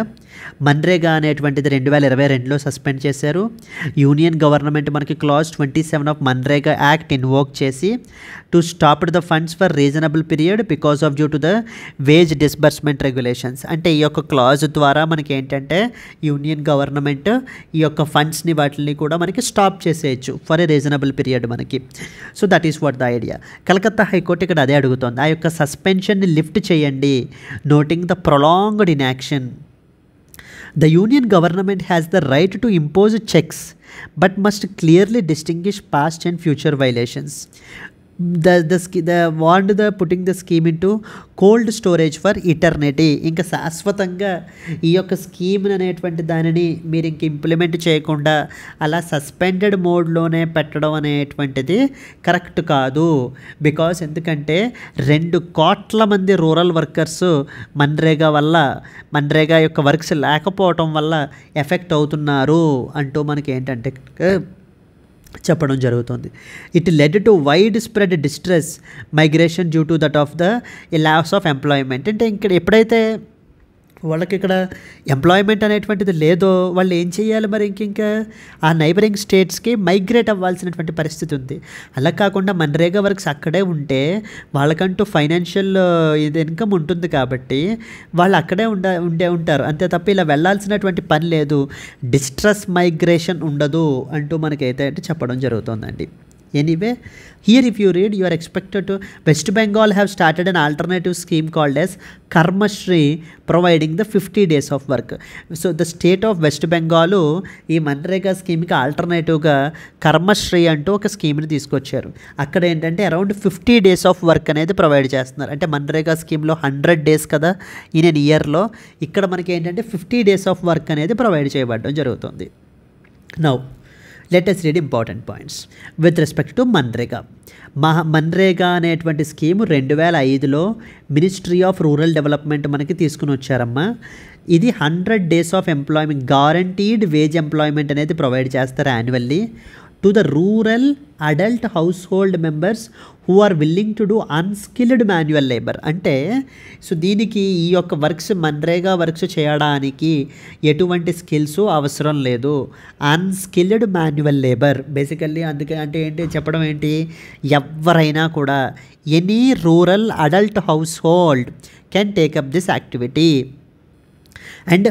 మన్రేగా అనేటువంటిది 2022లో సస్పెండ్ చేశారు. యూనియన్ గవర్నమెంట్ మనకి clause 27 of MNREGA act invoke చేసి to stop the funds for reasonable period because of due to the wage disbursement regulations. అంటే ఈ యొక్క క్లాజ్ ద్వారా మనకి ఏంటంటే యూనియన్ గవర్నమెంట్ ఈ యొక్క ఫండ్స్ని వాటిని కూడా మనకి స్టాప్ చేసేయచ్చు ఫర్ ఏ రీజనబుల్ పీరియడ్ మనకి. So that is what the idea. Calcutta high court ఇక్కడ అదే అడుగుతోంది, ఆ యొక్క సస్పెన్షన్ని లిఫ్ట్ చేయండి, noting the prolonged inaction. The union government has the right to impose checks but must clearly distinguish past and future violations. Putting the scheme into cold storage for eternity. ఇంకా శాశ్వతంగా ఈ యొక్క స్కీమ్ అనేటువంటి దానిని మీరు ఇంక ఇంప్లిమెంట్ చేయకుండా అలా సస్పెండెడ్ మోడ్లోనే పెట్టడం అనేటువంటిది కరెక్ట్ కాదు. బికాస్ ఎందుకంటే 2 కోట్ల మంది రూరల్ వర్కర్స్ మన్రేగా యొక్క వర్క్స్ లేకపోవటం వల్ల ఎఫెక్ట్ అవుతున్నారు అంటూ మనకి ఏంటంటే చెప్పడం జరుగుతుంది. It led to widespread distress migration due to that of the loss of employment. అంటే ఇక్కడ ఎప్పుడైతే వాళ్ళకి ఇక్కడ ఎంప్లాయ్మెంట్ అనేటువంటిది లేదో వాళ్ళు ఏం చేయాలి మరి ఇంకా ఆ నైబరింగ్ స్టేట్స్కి మైగ్రేట్ అవ్వాల్సినటువంటి పరిస్థితి ఉంది. అలా కాకుండా మన్రేగా వర్క్స్ అక్కడే ఉంటే వాళ్ళకంటూ ఫైనాన్షియల్ ఇన్కమ్ ఉంటుంది కాబట్టి వాళ్ళు అక్కడే ఉంటారు అంతే తప్ప ఇలా వెళ్ళాల్సినటువంటి పని లేదు, డిస్ట్రెస్ మైగ్రేషన్ ఉండదు అంటూ మనకైతే చెప్పడం జరుగుతుందండి. Anyway, here if you read, you are expected to, West Bengal have started an alternative scheme called as Karma Shri, providing the 50 days of work. So the state of West Bengal ఈ మన్రేగా స్కీమ్కి ఆల్టర్నేటివ్గా కర్మశ్రీ అంటూ ఒక స్కీమ్ని తీసుకొచ్చారు. అక్కడ ఏంటంటే అరౌండ్ 50 డేస్ ఆఫ్ వర్క్ అనేది ప్రొవైడ్ చేస్తున్నారు. అంటే మన్రేగా స్కీమ్లో 100 డేస్ కదా ఇన్ ఎన్ ఇయర్లో, ఇక్కడ మనకి ఏంటంటే 50 డేస్ ఆఫ్ వర్క్ అనేది ప్రొవైడ్ చేయబడడం జరుగుతుంది. Now let us read important points with respect to మన్రేగా. మన్రేగా అనేటువంటి స్కీమ్ 2005లో మినిస్ట్రీ ఆఫ్ రూరల్ డెవలప్మెంట్ మనకి తీసుకుని వచ్చారమ్మా. ఇది 100 days of employment, guaranteed wage employment అనేది ప్రొవైడ్ చేస్తారు annually to the rural adult household members who are willing to do unskilled manual labour. అంటే సో దీనికి ఈ యొక్క వర్క్స్ మన్రేగా వర్క్స్ చేయడానికి ఎటువంటి స్కిల్స్ అవసరం లేదు. అన్స్కిల్డ్ మాన్యువల్ లేబర్ బేసికల్లీ, అందుకే అంటే ఏంటి చెప్పడం ఏంటి, ఎవరైనా కూడా any rural adult house hold can take up this activity. And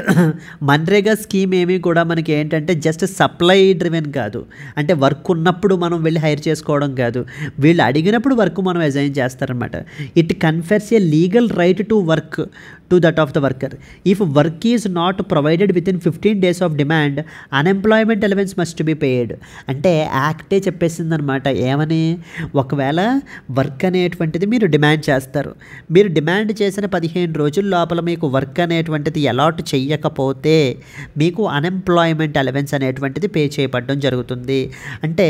MNREGA scheme ఏమీ కూడా మనకి ఏంటంటే జస్ట్ సప్లై డ్రివెన్ కాదు, అంటే వర్క్ ఉన్నప్పుడు మనం వెళ్ళి హైర్ చేసుకోవడం కాదు, వీళ్ళు అడిగినప్పుడు వర్క్ మనం అసైన్ చేస్తారనమాట. It confers a legal right to work to that of the worker. If work is not provided with in 15 days of demand, unemployment allowance must be paid. అంటే యాక్టే చెప్పేసింది అనమాట ఏమని, ఒకవేళ వర్క్ అనేటువంటిది మీరు డిమాండ్ చేస్తారు, మీరు డిమాండ్ చేసిన 15 రోజుల లోపల మీకు వర్క్ అనేటువంటిది అలాట్ చెయ్యకపోతే మీకు అన్ఎంప్లాయ్మెంట్ అలవెన్స్ అనేటువంటిది పే చేయబడడం జరుగుతుంది. అంటే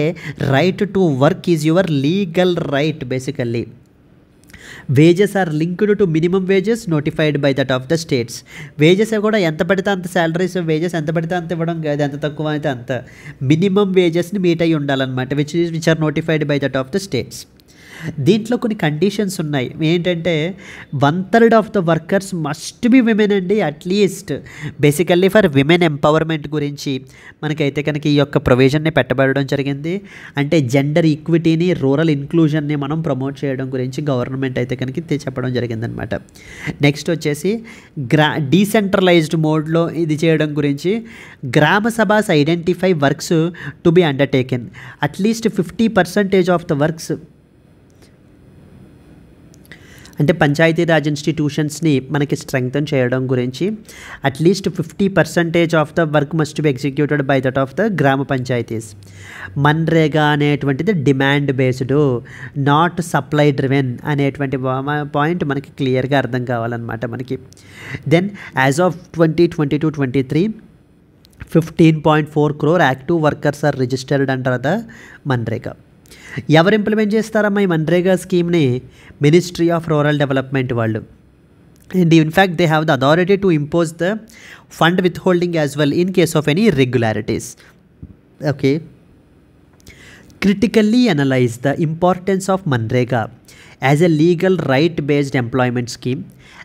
right to work is your legal right basically. Wages are linked to minimum wages notified by that of the states. Wages కూడా ఎంత పడితే అంత శాలరీస్, వేజెస్ ఎంత పడితే అంత ఇవ్వడం కాదు, ఎంత తక్కువ అయితే అంత మినిమం వేజెస్ని మీట్ అయ్యి ఉండాలన్నమాట, which are notified by that of the states. దీంట్లో కొన్ని కండిషన్స్ ఉన్నాయి. ఏంటంటే 1/3 of the workers must be women అండి, at least basically for women empowerment గురించి మనకైతే కనుక ఈ యొక్క ప్రొవిజన్ని పెట్టబడడం జరిగింది. అంటే జెండర్ ఈక్విటీని, రూరల్ ఇన్క్లూజన్ని మనం ప్రమోట్ చేయడం గురించి గవర్నమెంట్ అయితే కనుక చెప్పడం జరిగిందనమాట. నెక్స్ట్ వచ్చేసి డీసెంట్రలైజ్డ్ మోడ్లో ఇది చేయడం గురించి Gram Sabhas identify works to be undertaken. At least 50% of the works, అంటే పంచాయతీరాజ్ ఇన్స్టిట్యూషన్స్ని మనకి స్ట్రెంగ్తన్ చేయడం గురించి at least 50% of the work must be executed by that of the Gram Panchayats. MNREGA అనేటువంటిది demand based, not supply driven అనేటువంటి పాయింట్ మనకి క్లియర్గా అర్థం కావాలన్నమాట మనకి. Then as of 2022-23 15.4 crore active workers are registered under the MNREGA. ఎవరు ఇంప్లిమెంట్ చేస్తారమ్మా ఈ మన్రేగా స్కీమ్ని? మినిస్ట్రీ ఆఫ్ రూరల్ డెవలప్మెంట్ వాళ్ళు. And in fact they have the authority to impose the fund with holding as well in case of any irregularities. Okay, critically analyze the importance of Manrega as a legal right-based employment scheme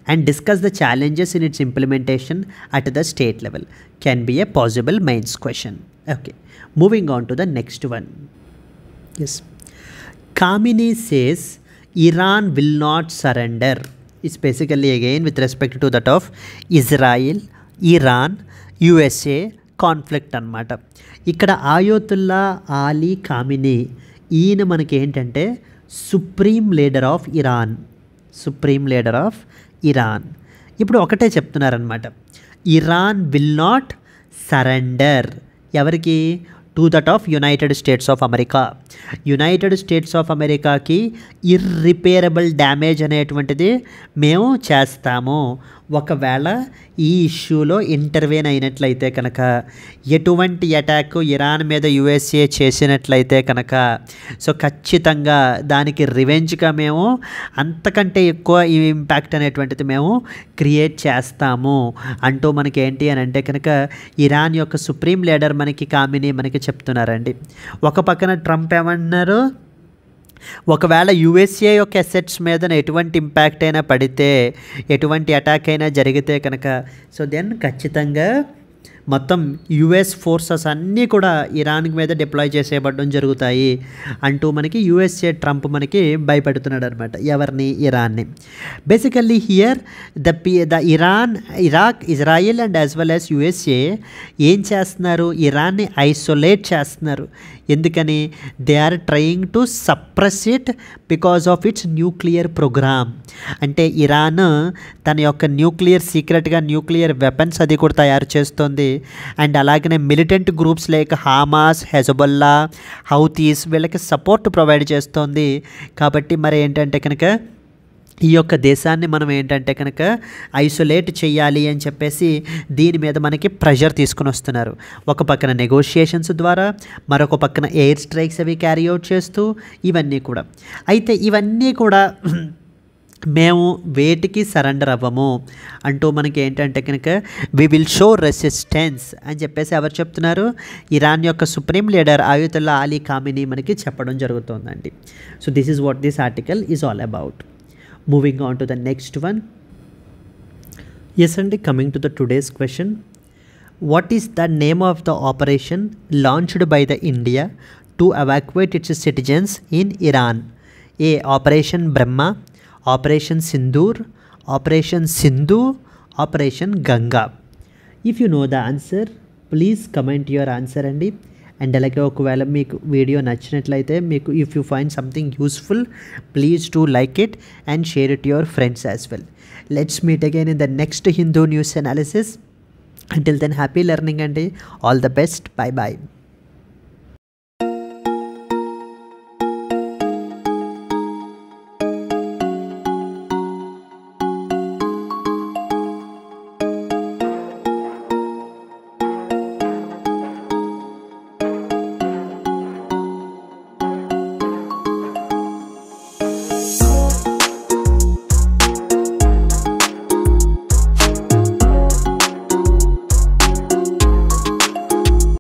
and discuss the challenges in its implementation at the state level can be a possible mains question. Okay, moving on to the next one. Yes, Khamenei says Iran will not surrender. It's basically again with respect to that of Israel, Iran, USA conflict అనమాట. ఇక్కడ ఆయోతుల్లా అలీ ఖామినీ ఈయన మనకి ఏంటంటే సుప్రీం లీడర్ ఆఫ్ ఇరాన్. ఇప్పుడు ఒకటే చెప్తున్నారనమాట, ఇరాన్ విల్ నాట్ సరెండర్. ఎవరికి? To that of United States of America. United States of అమెరికాకి ఇర్రిపేరబుల్ డ్యామేజ్ అనేటువంటిది మేము చేస్తాము ఒకవేళ ఈ ఇష్యూలో ఇంటర్వెన్ అయినట్లయితే కనుక, ఎటువంటి అటాక్ ఇరాన్ మీద యుఎస్ఏ చేసినట్లయితే కనుక, సో ఖచ్చితంగా దానికి రివెంజ్గా మేము అంతకంటే ఎక్కువ ఈ ఇంపాక్ట్ అనేటువంటిది మేము క్రియేట్ చేస్తాము అంటూ మనకి ఏంటి అని అంటే కనుక ఇరాన్ యొక్క సుప్రీం లీడర్ మనకి ఖామెనీ మనకి చెప్తున్నారండి. ఒక పక్కన ట్రంప్ ఏమన్నారు, ఒకవేళ యుఎస్ఏ యొక్క అసెట్స్ మీద ఎటువంటి ఇంపాక్ట్ అయినా పడితే, ఎటువంటి అటాక్ అయినా జరిగితే కనుక, సో దెన్ ఖచ్చితంగా మొత్తం యుఎస్ ఫోర్సెస్ అన్నీ కూడా ఇరాన్ మీద డిప్లాయ్ చేసేయబడడం జరుగుతాయి అంటూ మనకి యుఎస్ఏ ట్రంప్ మనకి భయపెడుతున్నాడు అనమాట. ఎవరిని? ఇరాన్ని. Basically here the Iraq, Israel and as well as USA ఏం చేస్తున్నారు? ఇరాన్ని ఐసోలేట్ చేస్తున్నారు. ఎందుకని? They are trying to suppress it because of its nuclear program. అంటే ఇరాన్ తన యొక్క సీక్రెట్గా న్యూక్లియర్ వెపన్స్ అది కూడా తయారు చేస్తుంది. అండ్ అలాగనే militant groups like Hamas, Hezbollah, Houthis వీళ్ళకి సపోర్ట్ ప్రొవైడ్ చేస్తుంది. కాబట్టి మరి ఏంటంటే కనుక ఈ యొక్క దేశాన్ని మనం ఏంటంటే కనుక ఐసోలేట్ చేయాలి అని చెప్పేసి దీని మీద మనకి ప్రెషర్ తీసుకుని వస్తున్నారు. ఒక పక్కన నెగోషియేషన్స్ ద్వారా, మరొక పక్కన ఎయిర్ స్ట్రైక్స్ అవి క్యారీ అవుట్ చేస్తూ ఇవన్నీ కూడా. అయితే ఇవన్నీ కూడా మేము వేటికి సరెండర్ అవ్వము అంటూ మనకి ఏంటంటే కనుక వి విల్ షో రెసిస్టెన్స్ అని చెప్పేసి ఎవరు చెప్తున్నారు? ఇరాన్ యొక్క సుప్రీం లీడర్ ఆయతుల్లా అలీ ఖామినీ మనకి చెప్పడం జరుగుతుందండి. So this is what this article is all about. Moving on to the next one. Yes, and coming to the today's question. What is the name of the operation launched by the India to evacuate its citizens in Iran? A. Operation Brahma, Operation Sindoor, Operation Sindhu, Operation Ganga. If you know the answer, please comment your answer అండ్ అలాగే ఒకవేళ మీకు వీడియో నచ్చినట్లయితే మీకు if you find something useful please to like it and share it your friends as well. Let's meet again in the next Hindu news analysis. Until then happy learning అండి. All the best. Bye bye.